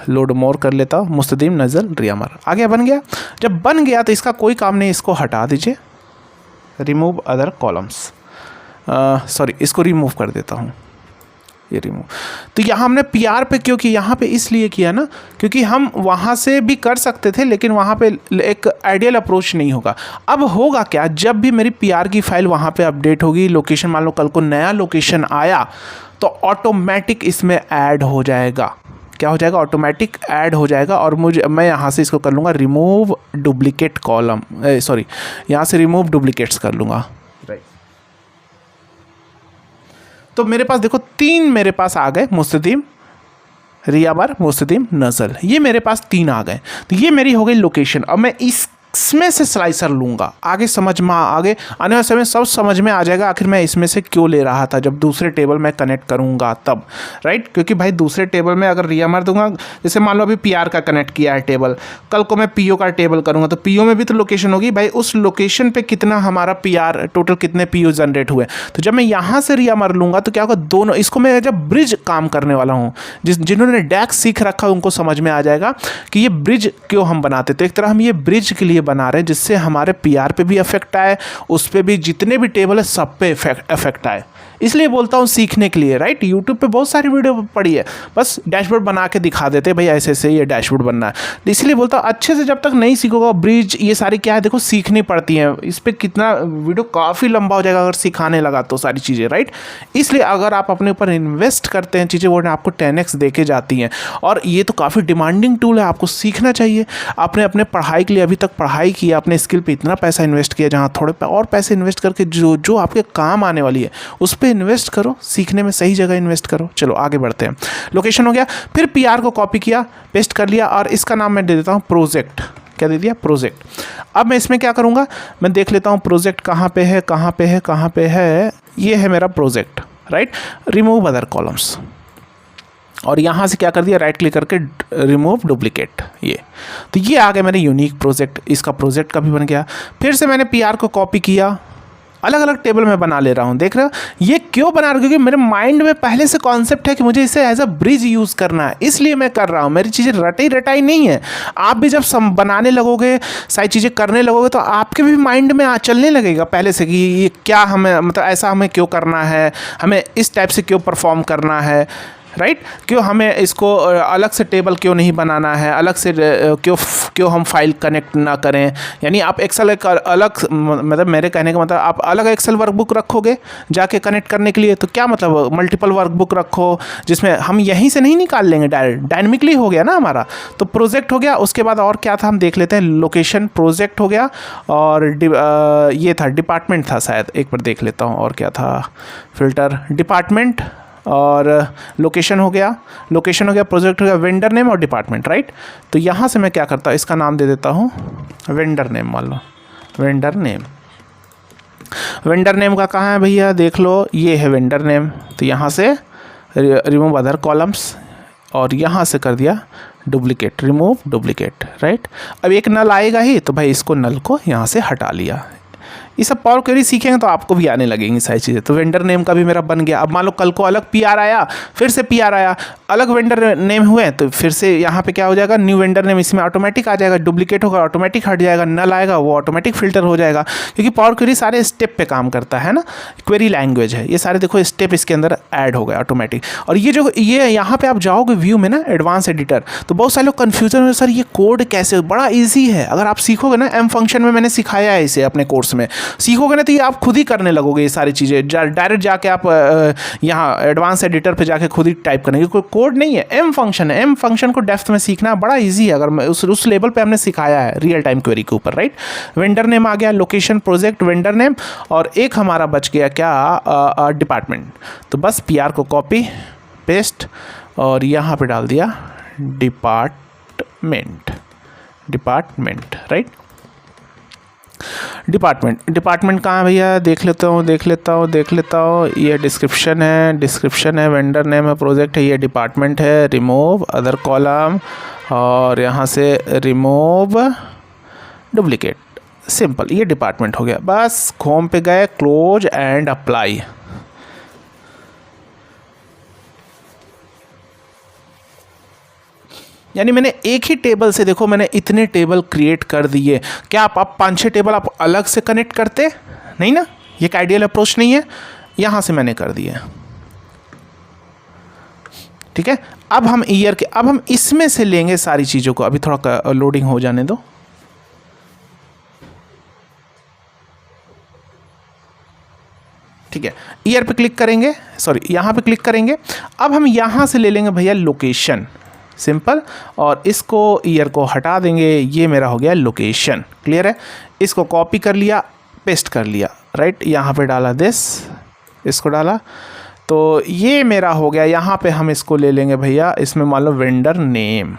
Speaker 1: लोड मोर कर लेता हूँ, मुस्तदीम, नज़ल, रियामर आ गया, बन गया। जब बन गया तो इसका कोई काम नहीं, इसको हटा दीजिए, रिमूव अदर कॉलम्स, सॉरी इसको रिमूव कर देता हूँ, ये रिमूव। तो यहाँ हमने पीआर पे क्यों किया, यहाँ पे इसलिए किया ना क्योंकि हम वहाँ से भी कर सकते थे, लेकिन वहाँ पे एक आइडियल अप्रोच नहीं होगा। अब होगा क्या, जब भी मेरी पीआर की फाइल वहाँ पे अपडेट होगी, लोकेशन मान लो कल को नया लोकेशन आया तो ऑटोमेटिक इसमें ऐड हो जाएगा। क्या हो जाएगा, ऑटोमेटिक ऐड हो जाएगा। और मैं यहाँ से इसको कर लूँगा रिमूव डुप्लीकेट कॉलम, सॉरी यहाँ से रिमूव डुप्लीकेट्स कर लूँगा, राइट। तो मेरे पास देखो 3 मेरे पास आ गए, मुस्तदीम, रियाबार मुस्तकीम नज़ल, ये मेरे पास 3 आ गए। तो ये मेरी हो गई लोकेशन। अब मैं इसमें से स्लाइसर लूँगा, आगे समझ में आगे आने वाले समय सब समझ में आ जाएगा आखिर मैं इसमें से क्यों ले रहा था जब दूसरे टेबल में कनेक्ट करूँगा तब, राइट। क्योंकि भाई दूसरे टेबल में अगर रियाबार दूंगा, जैसे मान लो अभी पीआर का कनेक्ट किया है टेबल, कल को मैं पीओ का टेबल करूँगा तो पीओ में भी तो लोकेशन होगी भाई, उस लोकेशन पर कितना हमारा पीआर टोटल कितने पीओ जनरेट हुए। तो जब मैं यहाँ से रियाबार लूँगा तो क्या होगा, दोनों इसको मैं जब ब्रिज काम करने वाला हूँ, जिन्होंने डैक्स सीख रखा है उनको समझ में आ जाएगा कि ये ब्रिज क्यों हम बनाते। तो एक तरह हम ये ब्रिज के लिए बना रहे हैं जिससे हमारे पीआर पे भी इफेक्ट आए, उस पे भी जितने भी टेबल है सब पे इफेक्ट आए। इसलिए बोलता हूँ सीखने के लिए, राइट। यूट्यूब पे बहुत सारी वीडियो पड़ी है, बस डैशबोर्ड बना के दिखा देते भाई ऐसे ऐसे ये डैशबोर्ड बनना है। इसलिए बोलता हूँ अच्छे से जब तक नहीं सीखोगा ब्रिज ये सारी क्या है देखो सीखनी पड़ती हैं। इस पर कितना वीडियो काफ़ी लंबा हो जाएगा अगर सिखाने लगा तो सारी चीज़ें, राइट। इसलिए अगर आप अपने ऊपर इन्वेस्ट करते हैं चीज़ें, वो आपको 10x दे के जाती हैं। और ये तो काफ़ी डिमांडिंग टूल है, आपको सीखना चाहिए। आपने अपने पढ़ाई के लिए अभी तक पढ़ाई की, अपने स्किल पे इतना पैसा इन्वेस्ट किया, जहाँ थोड़े और पैसे इन्वेस्ट करके जो आपके काम आने वाली है उस पर इन्वेस्ट करो, सीखने में सही जगह इन्वेस्ट करो। चलो आगे बढ़ते हैं। लोकेशन हो गया, फिर पीआर को कॉपी किया, पेस्ट कर लिया और इसका नाम मैं दे देता हूँ प्रोजेक्ट। क्या दे दिया? प्रोजेक्ट। अब मैं इसमें क्या करूँगा, मैं देख लेता हूँ प्रोजेक्ट कहाँ पे है, कहाँ पे है, कहाँ पे है। ये है मेरा project, right. Remove other columns, और यहाँ से क्या कर दिया, राइट क्लिक करके रिमूव डुप्लीकेट। ये तो ये आ गया मेरे यूनिक प्रोजेक्ट, इसका प्रोजेक्ट का भी बन गया। फिर से मैंने पीआर को कॉपी किया, अलग अलग टेबल में बना ले रहा हूँ। देख रहे हो ये क्यों बना रहा हूँ, क्योंकि मेरे माइंड में पहले से कॉन्सेप्ट है कि मुझे इसे एज अ ब्रिज यूज़ करना है, इसलिए मैं कर रहा हूँ। मेरी चीज़ें रटाई नहीं है। आप भी जब बनाने लगोगे, सारी चीज़ें करने लगोगे तो आपके भी माइंड में चलने लगेगा पहले से कि ये क्या हमें, मतलब ऐसा हमें क्यों करना है, हमें इस टाइप से क्यों परफॉर्म करना है, राइट। क्यों हमें इसको अलग से टेबल क्यों नहीं बनाना है, अलग से क्यों हम फाइल कनेक्ट ना करें। यानी आप एक्सेल एक अलग, मतलब मेरे कहने का मतलब आप अलग एक्सेल वर्कबुक रखोगे जाके कनेक्ट करने के लिए, तो क्या मतलब मल्टीपल वर्कबुक रखो जिसमें हम यहीं से नहीं निकाल लेंगे, डायरेक्ट डायनेमिकली हो गया ना हमारा। तो प्रोजेक्ट हो गया, उसके बाद और क्या था हम देख लेते हैं। लोकेशन प्रोजेक्ट हो गया, और ये था डिपार्टमेंट था शायद, एक बार देख लेता हूँ और क्या था, फिल्टर डिपार्टमेंट और लोकेशन हो गया, प्रोजेक्ट हो गया, वेंडर नेम और डिपार्टमेंट, राइट। तो यहाँ से मैं क्या करता हूँ, इसका नाम दे देता हूँ वेंडर नेम। मान लो वेंडर नेम का कहाँ है भैया, देख लो ये है वेंडर नेम। तो यहाँ से रिमूव अदर कॉलम्स, और यहाँ से कर दिया डुप्लीकेट, रिमूव डुप्लीकेट, राइट। अब एक नल आएगा ही, तो भाई इसको नल को यहाँ से हटा लिया। ये सब पावर क्वेरी सीखेंगे तो आपको भी आने लगेंगी सारी चीज़ें। तो वेंडर नेम का भी मेरा बन गया। अब मान लो कल को अलग पीआर आया, फिर से पीआर आया, अलग वेंडर नेम हुए, तो फिर से यहाँ पे क्या हो जाएगा, न्यू वेंडर नेम, इसमें ऑटोमेटिक आ जाएगा। डुप्लीकेट होगा ऑटोमेटिक हट जाएगा, नल आएगा वो ऑटोमेटिक फिल्टर हो जाएगा। क्योंकि पावर क्वेरी सारे स्टेप पे काम करता है ना, क्वेरी लैंग्वेज है, ये सारे देखो स्टेप इसके अंदर ऐड हो गए ऑटोमेटिक। और ये जो ये यहाँ पे आप जाओगे व्यू में ना, एडवांस एडिटर, तो बहुत सारे लोग कन्फ्यूजन में, सर ये कोड कैसे, बड़ा ईजी है। अगर आप सीखोगे ना, एम फंक्शन में मैंने सिखाया है इसे अपने कोर्स में, सीखोगे ना तो ये आप खुद ही करने लगोगे ये सारी चीज़ें। डायरेक्ट जाके आप यहाँ एडवांस एडिटर पे जाके खुद ही टाइप करेंगे, कोई कोड नहीं है, एम फंक्शन है। एम फंक्शन को डेप्थ में सीखना बड़ा इजी है, अगर मैं उस लेवल पे हमने सिखाया है रियल टाइम क्वेरी के ऊपर, राइट। वेंडर नेम आ गया, लोकेशन प्रोजेक्ट वेंडर नेम, और एक हमारा बच गया क्या, डिपार्टमेंट। तो बस पीआर को कॉपी पेस्ट और यहाँ पे डाल दिया डिपार्टमेंट, राइट। डिपार्टमेंट कहाँ है भैया, देख लेता हूँ। ये डिस्क्रिप्शन है, वेंडर नेम है, प्रोजेक्ट है, ये डिपार्टमेंट है। रिमूव अदर कॉलम, और यहाँ से रिमूव डुप्लीकेट, सिंपल, ये डिपार्टमेंट हो गया। बस होम पे गए, क्लोज एंड अप्लाई। यानी मैंने एक ही टेबल से, देखो मैंने इतने टेबल क्रिएट कर दिए। क्या आप 5-6 टेबल आप अलग से कनेक्ट करते नहीं ना, ये एक आइडियल अप्रोच नहीं है। यहाँ से मैंने कर दिया, ठीक है। अब हम अब हम इसमें से लेंगे सारी चीज़ों को। अभी थोड़ा लोडिंग हो जाने दो। ठीक है, ईयर पे क्लिक करेंगे, यहाँ पे क्लिक करेंगे। अब हम यहाँ से ले लेंगे भैया लोकेशन, सिंपल, और इसको ईयर को हटा देंगे। ये मेरा हो गया लोकेशन, क्लियर है। इसको कॉपी कर लिया, पेस्ट कर लिया, राइट। यहाँ पे डाला दिस, इसको डाला, तो ये मेरा हो गया। यहाँ पे हम इसको ले लेंगे भैया, इसमें मान लो वेंडर नेम,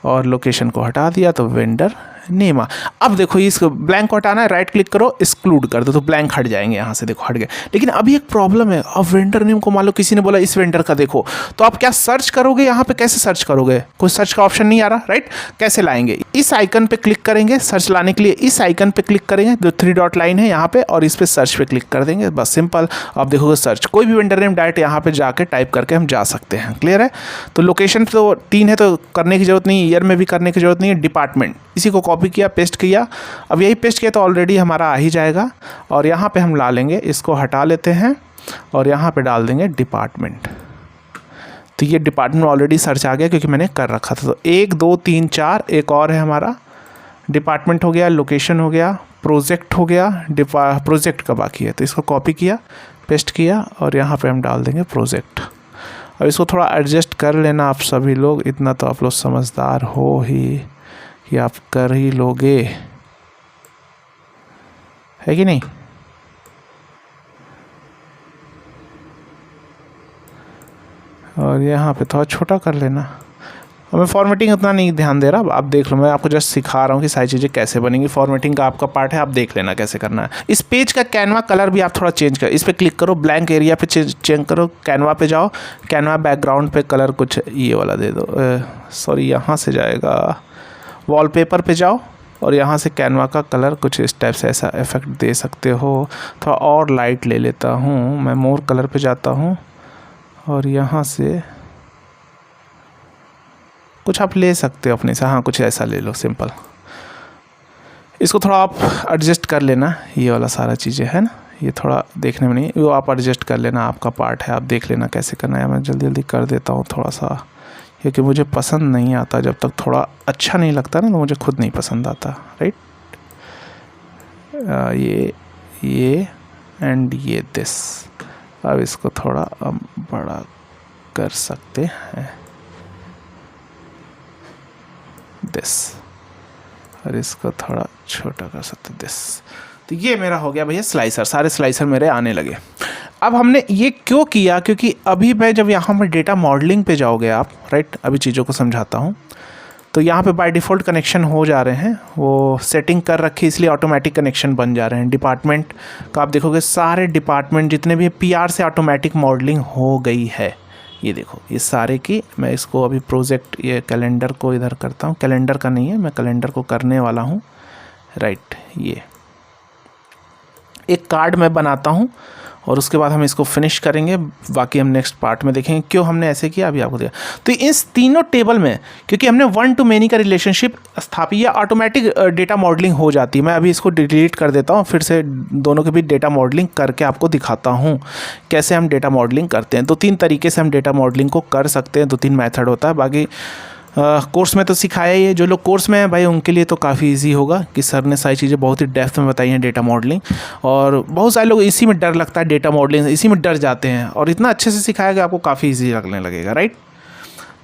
Speaker 1: और लोकेशन को हटा दिया तो वेंडर नेम। अब देखो इसको ब्लैंक को हटाना है, राइट क्लिक करो, एक्सक्लूड कर दो, तो ब्लैंक हट जाएंगे यहाँ से, देखो हट गए। लेकिन अभी एक प्रॉब्लम है, अब वेंडर नेम को मान लो किसी ने बोला इस वेंडर का देखो, तो आप क्या सर्च करोगे यहाँ पे, कैसे सर्च करोगे, कोई सर्च का ऑप्शन नहीं आ रहा, राइट। कैसे लाएंगे, इस आइकन पे क्लिक करेंगे सर्च लाने के लिए, इस आइकन पे क्लिक करेंगे जो 3 डॉट लाइन है यहाँ पे, और इस पे सर्च पे क्लिक कर देंगे, बस सिंपल। आप देखोगे सर्च, कोई भी वेंडर नेम डायरेक्ट यहाँ पे जाके टाइप करके हम जा सकते हैं। क्लियर है। तो लोकेशन तो 3 है तो करने की जरूरत नहीं, ईयर में भी करने की जरूरत नहीं है। डिपार्टमेंट, इसी को कॉपी किया, पेस्ट किया, अब यही पेस्ट किया तो ऑलरेडी हमारा आ ही जाएगा। और यहाँ पे हम ला लेंगे, इसको हटा लेते हैं और यहाँ पे डाल देंगे डिपार्टमेंट। तो ये डिपार्टमेंट ऑलरेडी सर्च आ गया क्योंकि मैंने कर रखा था। तो 1 2 3 4 एक और है हमारा, डिपार्टमेंट हो गया, लोकेशन हो गया, प्रोजेक्ट हो गया, प्रोजेक्ट का बाकी है। तो इसको कॉपी किया, पेस्ट किया और यहाँ पे हम डाल देंगे प्रोजेक्ट। और इसको थोड़ा एडजस्ट कर लेना आप सभी लोग, इतना तो आप लोग समझदार हो ही कि आप कर ही लोगे, है कि नहीं। और यहाँ पे थोड़ा छोटा कर लेना। और मैं फॉर्मेटिंग उतना नहीं ध्यान दे रहा, आप देख लो, मैं आपको जस्ट सिखा रहा हूँ कि सारी चीज़ें कैसे बनेंगी। फॉर्मेटिंग का आपका पार्ट है, आप देख लेना कैसे करना है। इस पेज का कैनवा कलर भी आप थोड़ा चेंज कर, इस पर क्लिक करो, ब्लैंक एरिया पे चेंज करो, कैनवा पे जाओ, कैनवा बैकग्राउंड पे कलर कुछ ये वाला दे दो, सॉरी यहाँ से जाएगा, वॉलपेपर पे जाओ और यहाँ से कैनवा का कलर कुछ इस टाइप से ऐसा इफेक्ट दे सकते हो। थोड़ा और लाइट ले लेता हूँ मैं, मोर कलर पे जाता हूँ और यहाँ से कुछ आप ले सकते हो अपने से, हाँ कुछ ऐसा ले लो सिंपल। इसको थोड़ा आप एडजस्ट कर लेना, ये वाला सारा चीज़ें है ना, ये थोड़ा देखने में नहीं, वो आप एडजस्ट कर लेना, आपका पार्ट है, आप देख लेना कैसे करना है। मैं जल्दी जल्दी कर देता हूँ थोड़ा सा, क्योंकि मुझे पसंद नहीं आता, जब तक थोड़ा अच्छा नहीं लगता ना तो मुझे खुद नहीं पसंद आता, राइट। ये एंड ये दिस। अब इसको थोड़ा हम बड़ा कर सकते हैं, दिस, और इसको थोड़ा छोटा कर सकते हैं, दिस। तो ये मेरा हो गया भैया स्लाइसर, सारे स्लाइसर मेरे आने लगे। अब हमने ये क्यों किया, क्योंकि अभी मैं जब यहाँ पर डेटा मॉडलिंग पे जाओगे आप, राइट, अभी चीज़ों को समझाता हूँ। तो यहाँ पे बाय डिफ़ॉल्ट कनेक्शन हो जा रहे हैं, वो सेटिंग कर रखी इसलिए ऑटोमेटिक कनेक्शन बन जा रहे हैं। डिपार्टमेंट का आप देखोगे सारे डिपार्टमेंट जितने भी PR से ऑटोमेटिक मॉडलिंग हो गई है। ये देखो ये सारे की, मैं इसको अभी प्रोजेक्ट, ये कैलेंडर को इधर करता हूँ, कैलेंडर का नहीं है, मैं कैलेंडर को करने वाला हूँ, राइट। ये एक कार्ड मैं बनाता हूँ और उसके बाद हम इसको फिनिश करेंगे, बाकी हम नेक्स्ट पार्ट में देखेंगे क्यों हमने ऐसे किया, अभी आपको दिया। तो इस तीनों टेबल में क्योंकि हमने 1 to many का रिलेशनशिप स्थापित, या ऑटोमेटिक डेटा मॉडलिंग हो जाती है। मैं अभी इसको डिलीट कर देता हूँ, फिर से दोनों के बीच डेटा मॉडलिंग करके आपको दिखाता हूँ कैसे हम डेटा मॉडलिंग करते हैं। 2-3 तरीके से हम डेटा मॉडलिंग को कर सकते हैं, 2-3 मैथड होता है, बाकी कोर्स में तो सिखाया ही है। जो लोग कोर्स में हैं भाई उनके लिए तो काफ़ी इजी होगा कि सर ने सारी चीज़ें बहुत ही डेप्थ में बताई हैं डेटा मॉडलिंग। और बहुत सारे लोग इसी में डर लगता है, डेटा मॉडलिंग इसी में डर जाते हैं, और इतना अच्छे से सिखाया कि आपको काफ़ी इजी लगने लगेगा, राइट।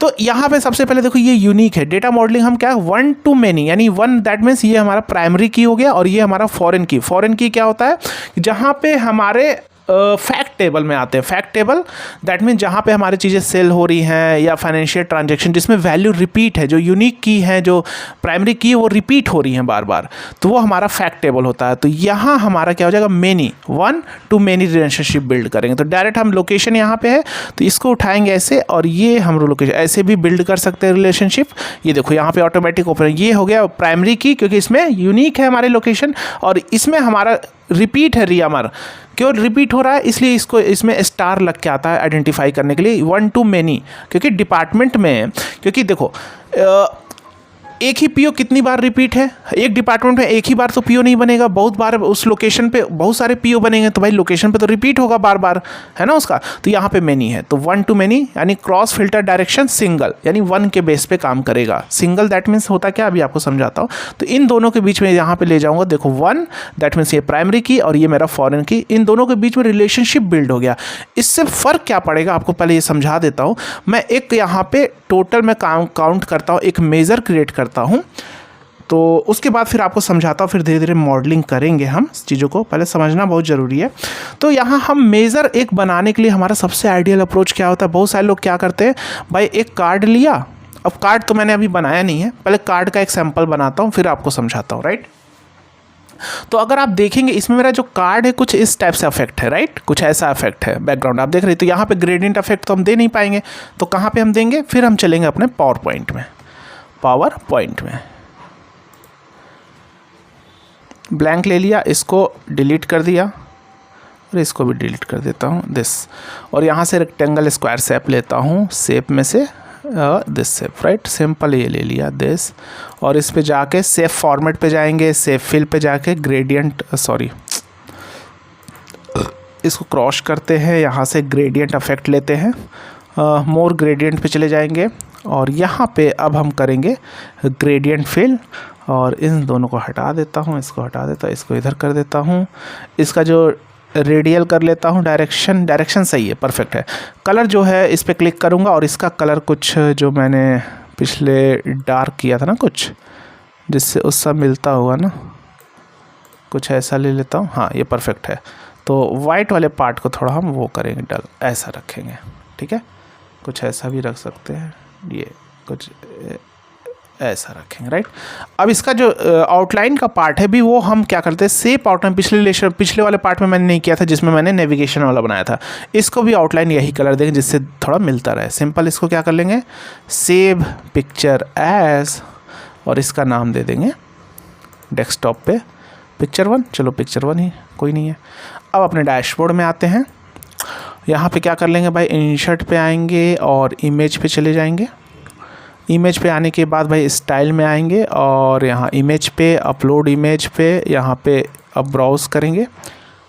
Speaker 1: तो यहाँ पे सबसे पहले देखो ये यूनिक है डेटा मॉडलिंग, हम क्या 1 to many, यानी 1 दैट मीन्स ये हमारा प्राइमरी की हो गया और ये हमारा फॉरेन की। फॉरेन की क्या होता है, जहाँ पे हमारे फैक्ट टेबल में आते हैं। फैक्ट टेबल दैट मीन जहाँ पे हमारी चीज़ें सेल हो रही हैं या फाइनेंशियल ट्रांजैक्शन जिसमें वैल्यू रिपीट है, जो यूनिक की है, जो प्राइमरी की है वो रिपीट हो रही हैं बार बार, तो वो हमारा फैक्ट टेबल होता है। तो यहाँ हमारा क्या हो जाएगा, many, 1 to many relationship build करेंगे। तो डायरेक्ट हम लोकेशन यहाँ पे है तो इसको उठाएंगे ऐसे, और ये हम लोकेशन ऐसे भी बिल्ड कर सकते हैं रिलेशनशिप। ये देखो यहाँ पे ऑटोमेटिक ओपन, ये हो गया प्राइमरी की क्योंकि इसमें यूनिक है हमारे लोकेशन, और इसमें हमारा रिपीट है रीअमर। क्यों रिपीट हो रहा है, इसलिए इसको इसमें स्टार लग के आता है आइडेंटिफाई करने के लिए। 1 to many क्योंकि डिपार्टमेंट में, क्योंकि देखो एक ही पीओ कितनी बार रिपीट है, एक डिपार्टमेंट में एक ही बार तो पीओ नहीं बनेगा, बहुत बार उस लोकेशन पे बहुत सारे पीओ बनेंगे, तो भाई लोकेशन पे तो रिपीट होगा बार बार, है ना उसका। तो यहाँ पे मेनी है, तो 1 to many यानी क्रॉस फिल्टर डायरेक्शन सिंगल, यानी 1 के बेस पे काम करेगा। सिंगल दैट मीन्स होता क्या, अभी आपको समझाता हूँ। तो इन दोनों के बीच में यहाँ पे ले जाऊँगा, देखो 1 दैट मीन्स ये प्राइमरी की और ये मेरा फॉरेन की, इन दोनों के बीच में रिलेशनशिप बिल्ड हो गया। इससे फ़र्क क्या पड़ेगा आपको पहले ये समझा देता हूँ। मैं एक यहाँ पे टोटल में काउंट करता हूँ, एक मेज़र क्रिएट करता हूँ, तो उसके बाद फिर आपको समझाता हूँ, फिर धीरे धीरे मॉडलिंग करेंगे हम चीज़ों को, पहले समझना बहुत ज़रूरी है। तो यहाँ हम मेज़र एक बनाने के लिए हमारा सबसे आइडियल अप्रोच क्या होता है, बहुत सारे लोग क्या करते हैं भाई, एक कार्ड लिया, अब कार्ड तो मैंने अभी बनाया नहीं है, पहले कार्ड का एक सैंपल बनाता हूँ फिर आपको समझाता हूँ, राइट। तो अगर आप देखेंगे इसमें मेरा जो कार्ड है कुछ इस टाइप से अफेक्ट है, राइट, कुछ ऐसा अफेक्ट है, बैकग्राउंड आप देख रहे हैं। तो यहाँ पे ग्रेडियंट अफेक्ट तो हम दे नहीं पाएंगे, तो कहाँ पे हम देंगे, फिर हम चलेंगे अपने पावर पॉइंट में, ब्लैंक ले लिया, इसको डिलीट कर दिया और इसको भी डिलीट कर देता हूँ, दिस, और यहाँ से रेक्टेंगल स्क्वायर शेप लेता हूँ, शेप में से दिस शेप, राइट, सिंपल ये ले लिया दिस, और इस पे जाके सेफ फॉर्मेट पे जाएंगे, सेफ फिल पे जाके ग्रेडियंट, इसको क्रॉस करते हैं, यहाँ से ग्रेडियंट अफेक्ट लेते हैं, मोर ग्रेडियंट पे चले जाएंगे और यहाँ पे अब हम करेंगे ग्रेडियंट फिल, और इन दोनों को हटा देता हूँ, इसको हटा देता हूँ, इसको इधर कर देता हूँ, इसका जो रेडियल कर लेता हूँ, डायरेक्शन सही है, परफेक्ट है। कलर जो है इस पर क्लिक करूँगा और इसका कलर कुछ जो मैंने पिछले डार्क किया था ना, कुछ जिससे उससे मिलता हुआ ना, कुछ ऐसा ले लेता हूँ, हाँ ये परफेक्ट है। तो वाइट वाले पार्ट को थोड़ा हम वो करेंगे, डल ऐसा रखेंगे, ठीक है, कुछ ऐसा भी रख सकते हैं, ये कुछ ऐसा रखेंगे, राइट। अब इसका जो आउटलाइन का पार्ट है भी वो हम क्या करते हैं, सेप आउटलाइन, पिछले वाले पार्ट में मैंने नहीं किया था जिसमें मैंने नेविगेशन वाला बनाया था, इसको भी आउटलाइन यही कलर देंगे जिससे थोड़ा मिलता रहे, सिंपल। इसको क्या कर लेंगे, सेव पिक्चर एज, और इसका नाम दे देंगे डेस्कटॉप पे पिक्चर 1, चलो पिक्चर 1 ही, कोई नहीं है। अब अपने डैशबोर्ड में आते हैं, यहाँ पे क्या कर लेंगे भाई, इंसर्ट पे आएंगे और इमेज पे चले जाएंगे, इमेज पे आने के बाद भाई स्टाइल में आएंगे और यहाँ इमेज पे, अपलोड इमेज पे, यहाँ पे अब ब्राउज़ करेंगे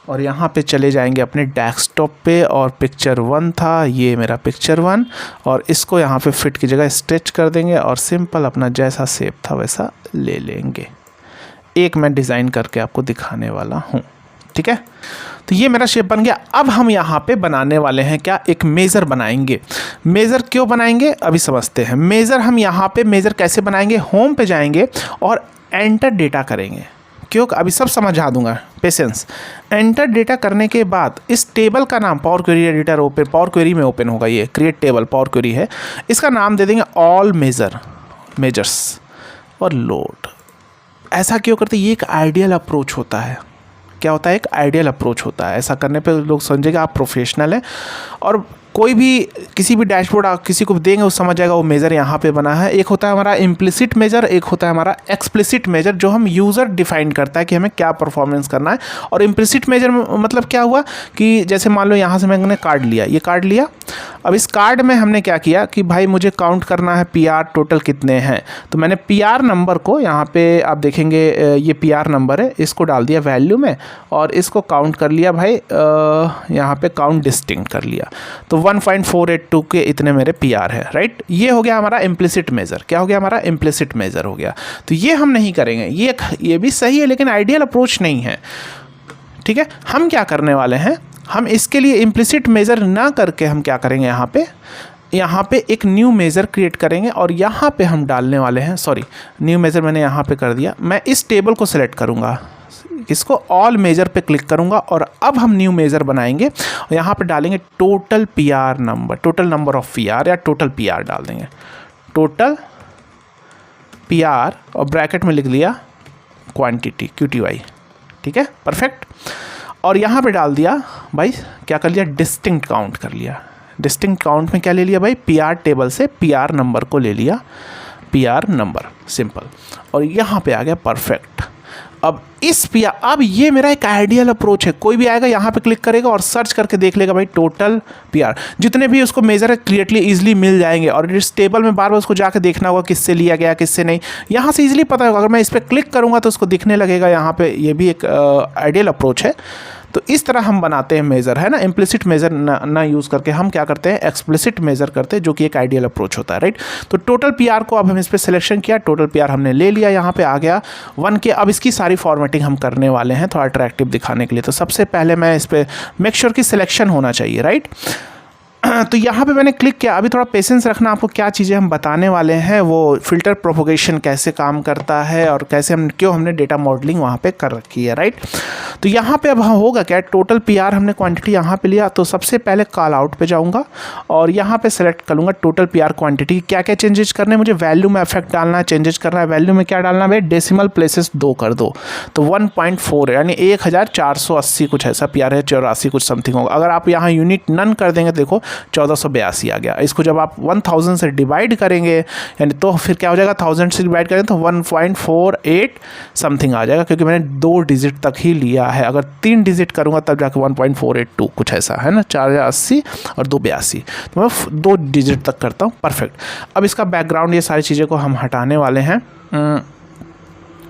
Speaker 1: और यहाँ पे चले जाएंगे अपने डेस्कटॉप पे, और पिक्चर 1 था, ये मेरा पिक्चर 1, और इसको यहाँ पे फिट की जगह स्ट्रेच कर देंगे और सिंपल अपना जैसा शेप था वैसा ले लेंगे। एक मैं डिज़ाइन करके आपको दिखाने वाला हूँ, ठीक है। तो ये मेरा शेप बन गया। अब हम यहाँ पे बनाने वाले हैं क्या, एक मेज़र बनाएंगे। मेज़र क्यों बनाएंगे अभी समझते हैं। मेज़र हम यहाँ पे मेज़र कैसे बनाएंगे, होम पे जाएंगे और एंटर डेटा करेंगे, क्यों अभी सब समझा दूंगा, पेशेंस। एंटर डेटा करने के बाद इस टेबल का नाम power query editor open, power query में ओपन होगा, ये क्रिएट टेबल पावर क्वेरी है, इसका नाम दे देंगे ऑल मेजर्स और लोड। ऐसा क्यों करते, ये एक आइडियल अप्रोच होता है। क्या होता है, एक आइडियल अप्रोच होता है। ऐसा करने पे लोग समझेगा आप प्रोफेशनल हैं, और कोई भी किसी भी डैशबोर्ड आप किसी को देंगे वो समझ जाएगा वो मेज़र यहाँ पे बना है। एक होता है हमारा इम्प्लिसिट मेज़र, एक होता है हमारा एक्सप्लिसिट मेज़र, जो हम यूज़र डिफाइन करता है कि हमें क्या परफॉर्मेंस करना है। और इम्प्लिसिट मेज़र मतलब क्या हुआ कि जैसे मान लो यहाँ से मैंने कार्ड लिया, ये कार्ड लिया, अब इस कार्ड में हमने क्या किया कि भाई मुझे काउंट करना है PR टोटल कितने हैं, तो मैंने PR नंबर को यहाँ पे आप देखेंगे ये PR नंबर है, इसको डाल दिया वैल्यू में और इसको काउंट कर लिया भाई, यहाँ पे काउंट डिस्टिंक्ट कर लिया, तो 1.482 के इतने मेरे PR है, राइट। ये हो गया हमारा इम्प्लिसिट मेज़र। क्या हो गया हमारा इम्प्लिसिट मेज़र हो गया। तो ये हम नहीं करेंगे, ये भी सही है लेकिन आइडियल अप्रोच नहीं है, ठीक है। हम क्या करने वाले हैं, हम इसके लिए इम्प्लिसिट मेज़र ना करके हम क्या करेंगे, यहाँ पे एक न्यू मेज़र क्रिएट करेंगे और यहाँ पे हम डालने वाले हैं, सॉरी न्यू मेज़र मैंने यहाँ पे कर दिया। मैं इस टेबल को सिलेक्ट करूँगा, इसको ऑल मेज़र पे क्लिक करूँगा और अब हम न्यू मेज़र बनाएंगे और यहाँ पे डालेंगे total PR number, total number of PR या टोटल PR डाल देंगे, टोटल PR और ब्रैकेट में लिख लिया क्वांटिटी QTY, ठीक है, परफेक्ट। और यहाँ पे डाल दिया भाई, क्या कर लिया, डिस्टिंक्ट काउंट कर लिया। डिस्टिंक्ट काउंट में क्या ले लिया भाई, PR टेबल से PR नंबर को ले लिया, PR नंबर, सिंपल, और यहाँ पे आ गया परफेक्ट। अब अब ये मेरा एक आइडियल अप्रोच है। कोई भी आएगा यहाँ पे क्लिक करेगा और सर्च करके देख लेगा भाई टोटल PR, जितने भी उसको मेजर है क्लियरली इजीली मिल जाएंगे, और इस टेबल में बार बार उसको जाके देखना होगा किससे लिया गया किससे नहीं, यहाँ से इजीली पता होगा। अगर मैं इस पर क्लिक करूँगा तो उसको दिखने लगेगा यहाँ पे, ये भी एक आइडियल अप्रोच है। तो इस तरह हम बनाते हैं मेज़र, है ना। इम्प्लिसिट मेज़र ना यूज़ करके हम क्या करते हैं, एक्सप्लिसिट मेज़र करते हैं, जो कि एक आइडियल अप्रोच होता है, राइट। तो टोटल PR को अब हम इस पर सिलेक्शन किया, टोटल PR हमने ले लिया, यहाँ पे आ गया 1 के। अब इसकी सारी फॉर्मेटिंग हम करने वाले हैं थोड़ा अट्रैक्टिव दिखाने के लिए। तो सबसे पहले मैं इस पर मेक श्योर की सिलेक्शन होना चाहिए, राइट। तो यहाँ पे मैंने क्लिक किया। अभी थोड़ा पेशेंस रखना, आपको क्या चीज़ें हम बताने वाले हैं, वो फ़िल्टर प्रोपोगेशन कैसे काम करता है और कैसे हमने डेटा मॉडलिंग वहाँ पे कर रखी है, राइट। तो यहाँ पे अब होगा क्या, टोटल PR हमने क्वांटिटी यहाँ पे लिया, तो सबसे पहले कॉल आउट पे जाऊँगा और यहाँ पे सेलेक्ट कर लूँगा टोटल PR क्वांटिटी। क्या क्या चेंजेस करने हैं मुझे, वैल्यू में इफेक्ट डालना है, चेंजेस करना है। वैल्यू में क्या डालना है भाई, डेसिमल प्लेसेस 2 कर दो, तो 1.4 यानी 1480 कुछ ऐसा PR है, 84 कुछ समथिंग होगा। अगर आप यहाँ यूनिट नन कर देंगे, देखो 1482 आ गया। इसको जब आप 1000 से डिवाइड करेंगे, यानी तो फिर क्या हो जाएगा, 1000 से डिवाइड करें तो 1.48 समथिंग आ जाएगा, क्योंकि मैंने 2 डिजिट तक ही लिया है। अगर 3 डिजिट करूँगा तब जाके 1.482 कुछ ऐसा है ना, 4080 और 282, तो मैं 2 डिजिट तक करता हूँ, परफेक्ट। अब इसका बैकग्राउंड, ये सारी चीज़ें को हम हटाने वाले हैं।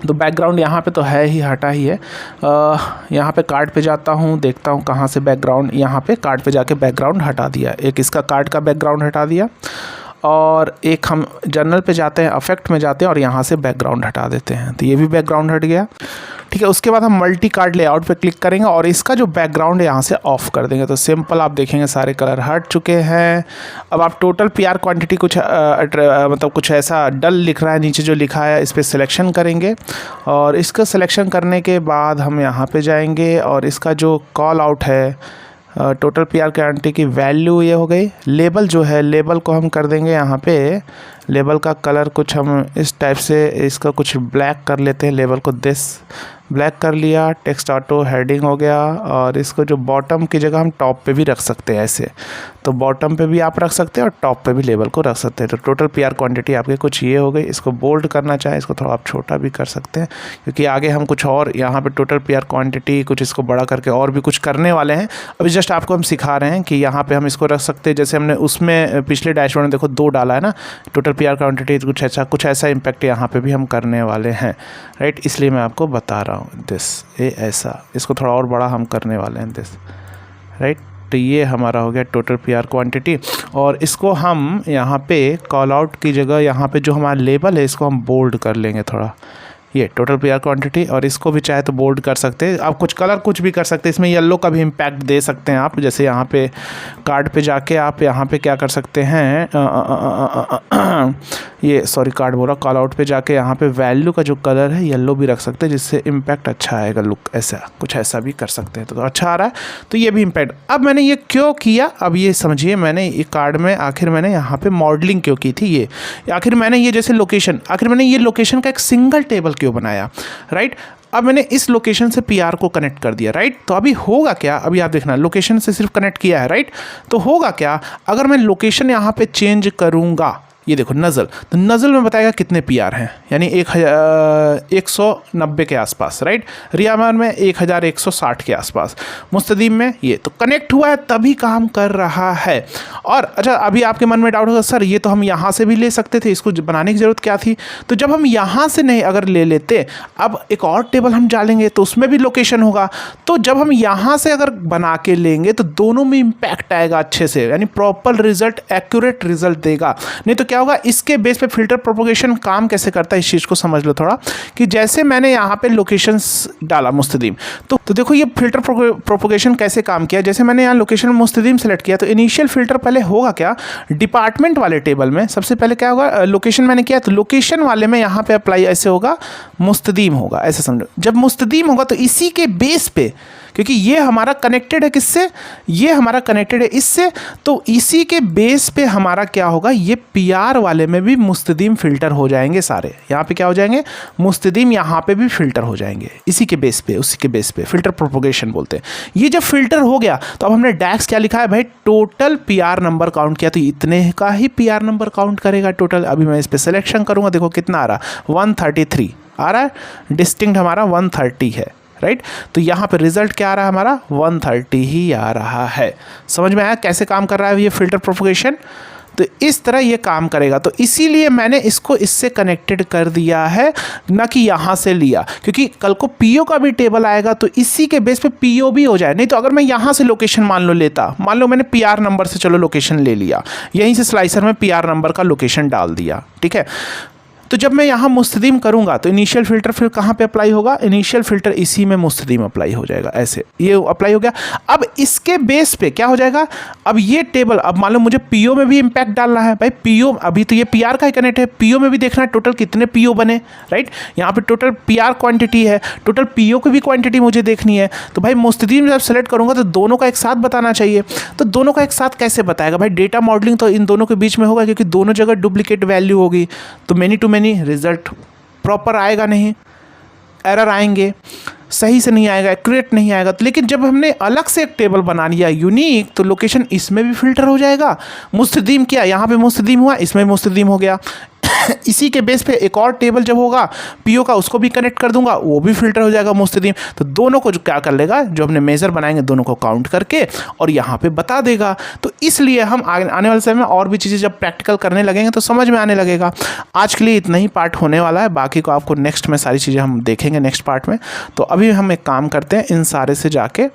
Speaker 1: तो बैकग्राउंड यहाँ पे तो है ही, हटा ही है। यहाँ पे कार्ड पे जाता हूँ, देखता हूँ कहाँ से बैकग्राउंड, यहाँ पे कार्ड पे जाके बैकग्राउंड हटा दिया। एक इसका कार्ड का बैकग्राउंड हटा दिया और एक हम जर्नल पे जाते हैं, अफेक्ट में जाते हैं और यहाँ से बैकग्राउंड हटा देते हैं, तो ये भी बैकग्राउंड हट गया, ठीक है। उसके बाद हम मल्टी कार्ड लेआउट पे क्लिक करेंगे और इसका जो बैकग्राउंड है यहाँ से ऑफ कर देंगे, तो सिंपल आप देखेंगे सारे कलर हट चुके हैं। अब आप टोटल PR क्वांटिटी कुछ मतलब कुछ ऐसा डल लिख रहा है, नीचे जो लिखा है इस पर सिलेक्शन करेंगे और इसका सिलेक्शन करने के बाद हम यहाँ पे जाएंगे और इसका जो कॉल आउट है, टोटल PR क्वांटिटी की वैल्यू ये हो गई। लेबल जो है, लेबल को हम कर देंगे यहाँ पे, लेबल का कलर कुछ हम इस टाइप से, इसका कुछ ब्लैक कर लेते हैं, लेबल को दिस ब्लैक कर लिया। टेक्स्ट ऑटो हेडिंग हो गया और इसको जो बॉटम की जगह हम टॉप पे भी रख सकते हैं ऐसे, तो बॉटम पे भी आप रख सकते हैं और टॉप पे भी लेबल को रख सकते हैं। तो टोटल PR क्वांटिटी आपके कुछ ये हो गई। इसको बोल्ड करना चाहे इसको थोड़ा आप छोटा भी कर सकते हैं, क्योंकि आगे हम कुछ और यहाँ पे टोटल PR क्वांटिटी कुछ इसको बड़ा करके और भी कुछ करने वाले हैं। अभी जस्ट आपको हम सिखा रहे हैं कि यहाँ पे हम इसको रख सकते हैं, जैसे हमने उसमें पिछले डैशबोर्ड में देखो 2 डाला है ना, टोटल PR क्वांटिटी कुछ ऐसा इम्पैक्ट यहाँ पे भी हम करने वाले हैं, राइट। इसलिए मैं आपको बता रहा हूँ दिस, ये ऐसा, इसको थोड़ा और बड़ा हम करने वाले हैं दिस, राइट। तो ये हमारा हो गया टोटल PR क्वांटिटी और इसको हम यहाँ पे कॉल आउट की जगह यहाँ पे जो हमारा लेबल है इसको हम बोल्ड कर लेंगे थोड़ा, ये टोटल PR क्वांटिटी, और इसको भी चाहे तो बोल्ड कर सकते हैं आप, कुछ कलर कुछ भी कर सकते हैं। इसमें येलो का भी इम्पैक्ट दे सकते हैं आप, जैसे यहाँ पे कार्ड पे जाके आप यहाँ पे क्या कर सकते हैं, ये सॉरी कार्ड बोला, कॉल आउट पे जाके यहाँ पे वैल्यू का जो कलर है येलो भी रख सकते हैं, जिससे इम्पैक्ट अच्छा आएगा, लुक ऐसा कुछ ऐसा भी कर सकते हैं, तो अच्छा आ रहा है। तो ये भी इम्पैक्ट। अब मैंने ये क्यों किया, अब ये समझिए, मैंने ये कार्ड में आखिर मैंने यहाँ पे मॉडलिंग क्यों की थी, ये आखिर मैंने ये जैसे लोकेशन, आखिर मैंने ये लोकेशन का एक सिंगल टेबल क्यों बनाया, राइट। अब मैंने इस लोकेशन से PR को कनेक्ट कर दिया, राइट। तो अभी होगा क्या, अभी आप देखना, लोकेशन से सिर्फ कनेक्ट किया है, राइट। तो होगा क्या, अगर मैं लोकेशन यहाँ पे चेंज करूँगा, ये देखो नज़ल, तो नज़ल में बताएगा कितने PR हैं, यानी 190 के आसपास, राइट। रियामान में 1160 के आसपास, मुस्तदीम में ये, तो कनेक्ट हुआ है तभी काम कर रहा है। और अच्छा, अभी आपके मन में डाउट होगा, सर ये तो हम यहाँ से भी ले सकते थे, इसको बनाने की ज़रूरत क्या थी। तो जब हम यहाँ से नहीं अगर ले लेते, अब एक और टेबल हम डालेंगे तो उसमें भी लोकेशन होगा, तो जब हम यहाँ से अगर बना के लेंगे तो दोनों में इम्पैक्ट आएगा अच्छे से, यानी प्रॉपर रिजल्ट, एक्यूरेट रिजल्ट देगा। नहीं तो क्या होगा, इसके बेस पे फिल्टर प्रोपोगेशन काम कैसे करता है इस चीज़ को समझ लो थोड़ा, कि जैसे मैंने यहाँ पे लोकेशंस डाला मुस्तदीम, तो देखो ये फिल्टर प्रोपोगेशन कैसे काम किया। जैसे मैंने यहाँ लोकेशन मुस्तदीम सेलेक्ट किया, तो इनिशियल फिल्टर पहले होगा क्या, डिपार्टमेंट वाले टेबल में सबसे पहले क्या होगा, लोकेशन मैंने किया, तो लोकेशन वाले में यहाँ पे अप्लाई ऐसे होगा, मुस्तदीम होगा, ऐसे समझो। जब मुस्तदीम होगा तो इसी के बेस पे, क्योंकि ये हमारा कनेक्टेड है किससे, ये हमारा कनेक्टेड है इससे, तो इसी के बेस पे हमारा क्या होगा, ये PR वाले में भी मुस्तदीम फिल्टर हो जाएंगे सारे। यहाँ पे क्या हो जाएंगे, मुस्तदीम यहाँ पे भी फिल्टर हो जाएंगे, इसी के बेस पे, उसी के बेस पे फिल्टर प्रोपोगेशन बोलते हैं। ये जब फिल्टर हो गया तो अब हमने डैक्स क्या लिखा है भाई, टोटल PR नंबर काउंट किया, तो इतने का ही PR नंबर काउंट करेगा टोटल। अभी मैं इस पर सिलेक्शन करूँगा, देखो कितना आ रहा, 133 आ रहा है, डिस्टिंक्ट हमारा 130 है, राइट। तो यहाँ पे रिजल्ट क्या आ रहा है हमारा, 130 ही आ रहा है। समझ में आया कैसे काम कर रहा है ये फिल्टर प्रोपोगेशन। तो इस तरह ये काम करेगा, तो इसीलिए मैंने इसको इससे कनेक्टेड कर दिया है, ना कि यहाँ से लिया, क्योंकि कल को PO का भी टेबल आएगा तो इसी के बेस पे PO भी हो जाए। नहीं तो अगर मैं यहाँ से लोकेशन मान लो लेता, मान लो मैंने PR नंबर से चलो लोकेशन ले लिया, यहीं से स्लाइसर में PR नंबर का लोकेशन डाल दिया, ठीक है। तो जब मैं यहाँ मुस्तदीम करूँगा तो इनिशियल फ़िल्टर फिर कहाँ पे अप्लाई होगा, इनिशियल फ़िल्टर इसी में मुस्तदीम अप्लाई हो जाएगा, ऐसे ये अप्लाई हो गया। अब इसके बेस पे क्या हो जाएगा, अब ये टेबल, अब मान लो मुझे पीओ में भी इम्पैक्ट डालना है भाई, पीओ अभी तो ये पीआर का ही कनेक्ट है, पीओ में भी देखना है टोटल कितने पीओ बने, राइट। यहाँ पे टोटल पीआर क्वांटिटी है, टोटल पीओ की भी क्वांटिटी मुझे देखनी है। तो भाई मुस्तदीम जब सेलेक्ट करूँगा तो दोनों का एक साथ बताना चाहिए। तो दोनों का एक साथ कैसे बताएगा भाई, डेटा मॉडलिंग तो इन दोनों के बीच में होगा, क्योंकि दोनों जगह डुप्लीकेट वैल्यू होगी, तो many to many result proper आएगा नहीं, एरर आएंगे, सही से नहीं आएगा, एक्यूरेट नहीं आएगा। लेकिन जब हमने अलग से एक टेबल बना लिया यूनिक, तो लोकेशन इसमें भी फिल्टर हो जाएगा। मुस्तदीम किया, यहाँ पे मुस्तदीम हुआ, इसमें मुस्तदीम हो गया। इसी के बेस पे एक और टेबल जब होगा पीओ का, उसको भी कनेक्ट कर दूंगा, वो भी फिल्टर हो जाएगा मुस्तदीम। तो दोनों को जो क्या कर लेगा, जो हमने मेजर बनाएंगे दोनों को काउंट करके और यहाँ पे बता देगा। तो इसलिए हम आने वाले समय में और भी चीज़ें जब प्रैक्टिकल करने लगेंगे तो समझ में आने लगेगा। आज के लिए इतना ही पार्ट होने वाला है, बाकी को आपको नेक्स्ट में सारी चीज़ें हम देखेंगे नेक्स्ट पार्ट में। तो अभी हम एक काम करते हैं, इन सारे से जाके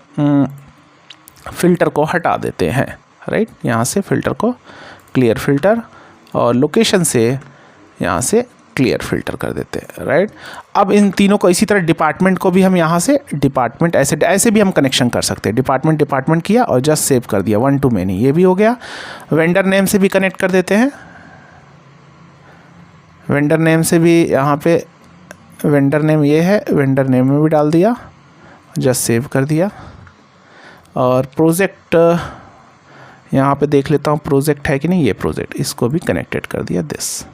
Speaker 1: फ़िल्टर को हटा देते हैं, राइट। यहाँ से फ़िल्टर को क्लियर फ़िल्टर और लोकेशन से यहाँ से क्लियर फ़िल्टर कर देते हैं, राइट। अब इन तीनों को इसी तरह डिपार्टमेंट को भी हम यहाँ से डिपार्टमेंट ऐसे भी हम कनेक्शन कर सकते हैं। डिपार्टमेंट किया और जस्ट सेव कर दिया, वन टू मैनी, ये भी हो गया। वेंडर नेम से भी कनेक्ट कर देते हैं, वेंडर नेम से भी यहाँ पे वेंडर नेम ये है, वेंडर नेम में भी डाल दिया, जस्ट सेव कर दिया। और प्रोजेक्ट यहाँ पे देख लेता हूँ प्रोजेक्ट है कि नहीं, ये प्रोजेक्ट, इसको भी कनेक्टेड कर दिया दिस।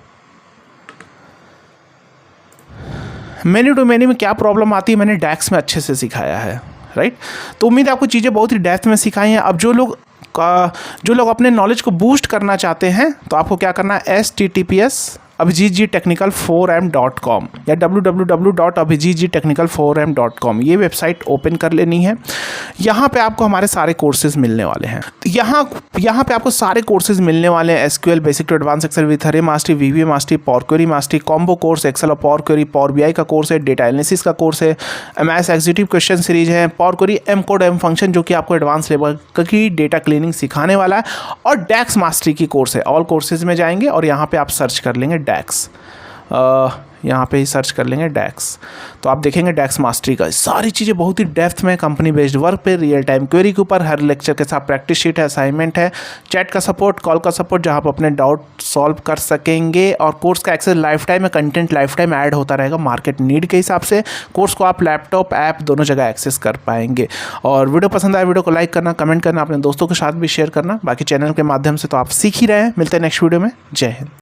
Speaker 1: मेन्यू टू मेन्यू में क्या प्रॉब्लम आती है मैंने डैक्स में अच्छे से सिखाया है, राइट। तो उम्मीद है आपको चीज़ें बहुत ही डेप्थ में सिखाई हैं। अब जो लोग अपने नॉलेज को बूस्ट करना चाहते हैं तो आपको क्या करना है, https abhijitgtechnical4m.com या www.abhijitgtechnical4m.com ये वेबसाइट ओपन कर लेनी है। यहाँ पे आपको हमारे सारे कोर्सेज मिलने वाले हैं। तो यहाँ पे आपको सारे कोर्सेज मिलने वाले हैं, SQL basic to advance excel with हरे mastery, VBA mastery, power query mastery, combo course, excel और पावर क्वेरी, पावर BI का कोर्स है, डेटा एनालिसिस का कोर्स है, MS एग्जीक्यूटिव क्वेश्चन सीरीज है, power query M code M function जो कि आपको एडवांस लेवल की डेटा क्लीनिंग सिखाने वाला है, और डैक्स मास्टरी की कोर्स है। ऑल कोर्सेज में जाएंगे और यहाँ पे आप सर्च कर लेंगे डैक्स, यहाँ पे ही सर्च कर लेंगे डैक्स, तो आप देखेंगे डैक्स मास्टरी का सारी चीज़ें बहुत ही डेप्थ में, कंपनी बेस्ड वर्क पे, रियल टाइम क्वेरी के ऊपर, हर लेक्चर के साथ प्रैक्टिस शीट है, असाइनमेंट है, चैट का सपोर्ट, कॉल का सपोर्ट जहाँ आप अपने डाउट सॉल्व कर सकेंगे, और कोर्स का एक्सेस लाइफ टाइम में, कंटेंट लाइफ टाइम ऐड होता रहेगा मार्केट नीड के हिसाब से। कोर्स को आप लैपटॉप ऐप दोनों जगह एक्सेस कर पाएंगे। और वीडियो पसंद आए वीडियो को लाइक करना, कमेंट करना, अपने दोस्तों के साथ भी शेयर करना, बाकी चैनल के माध्यम से तो आप सीख ही रहे हैं। मिलते हैं नेक्स्ट वीडियो में, जय हिंद।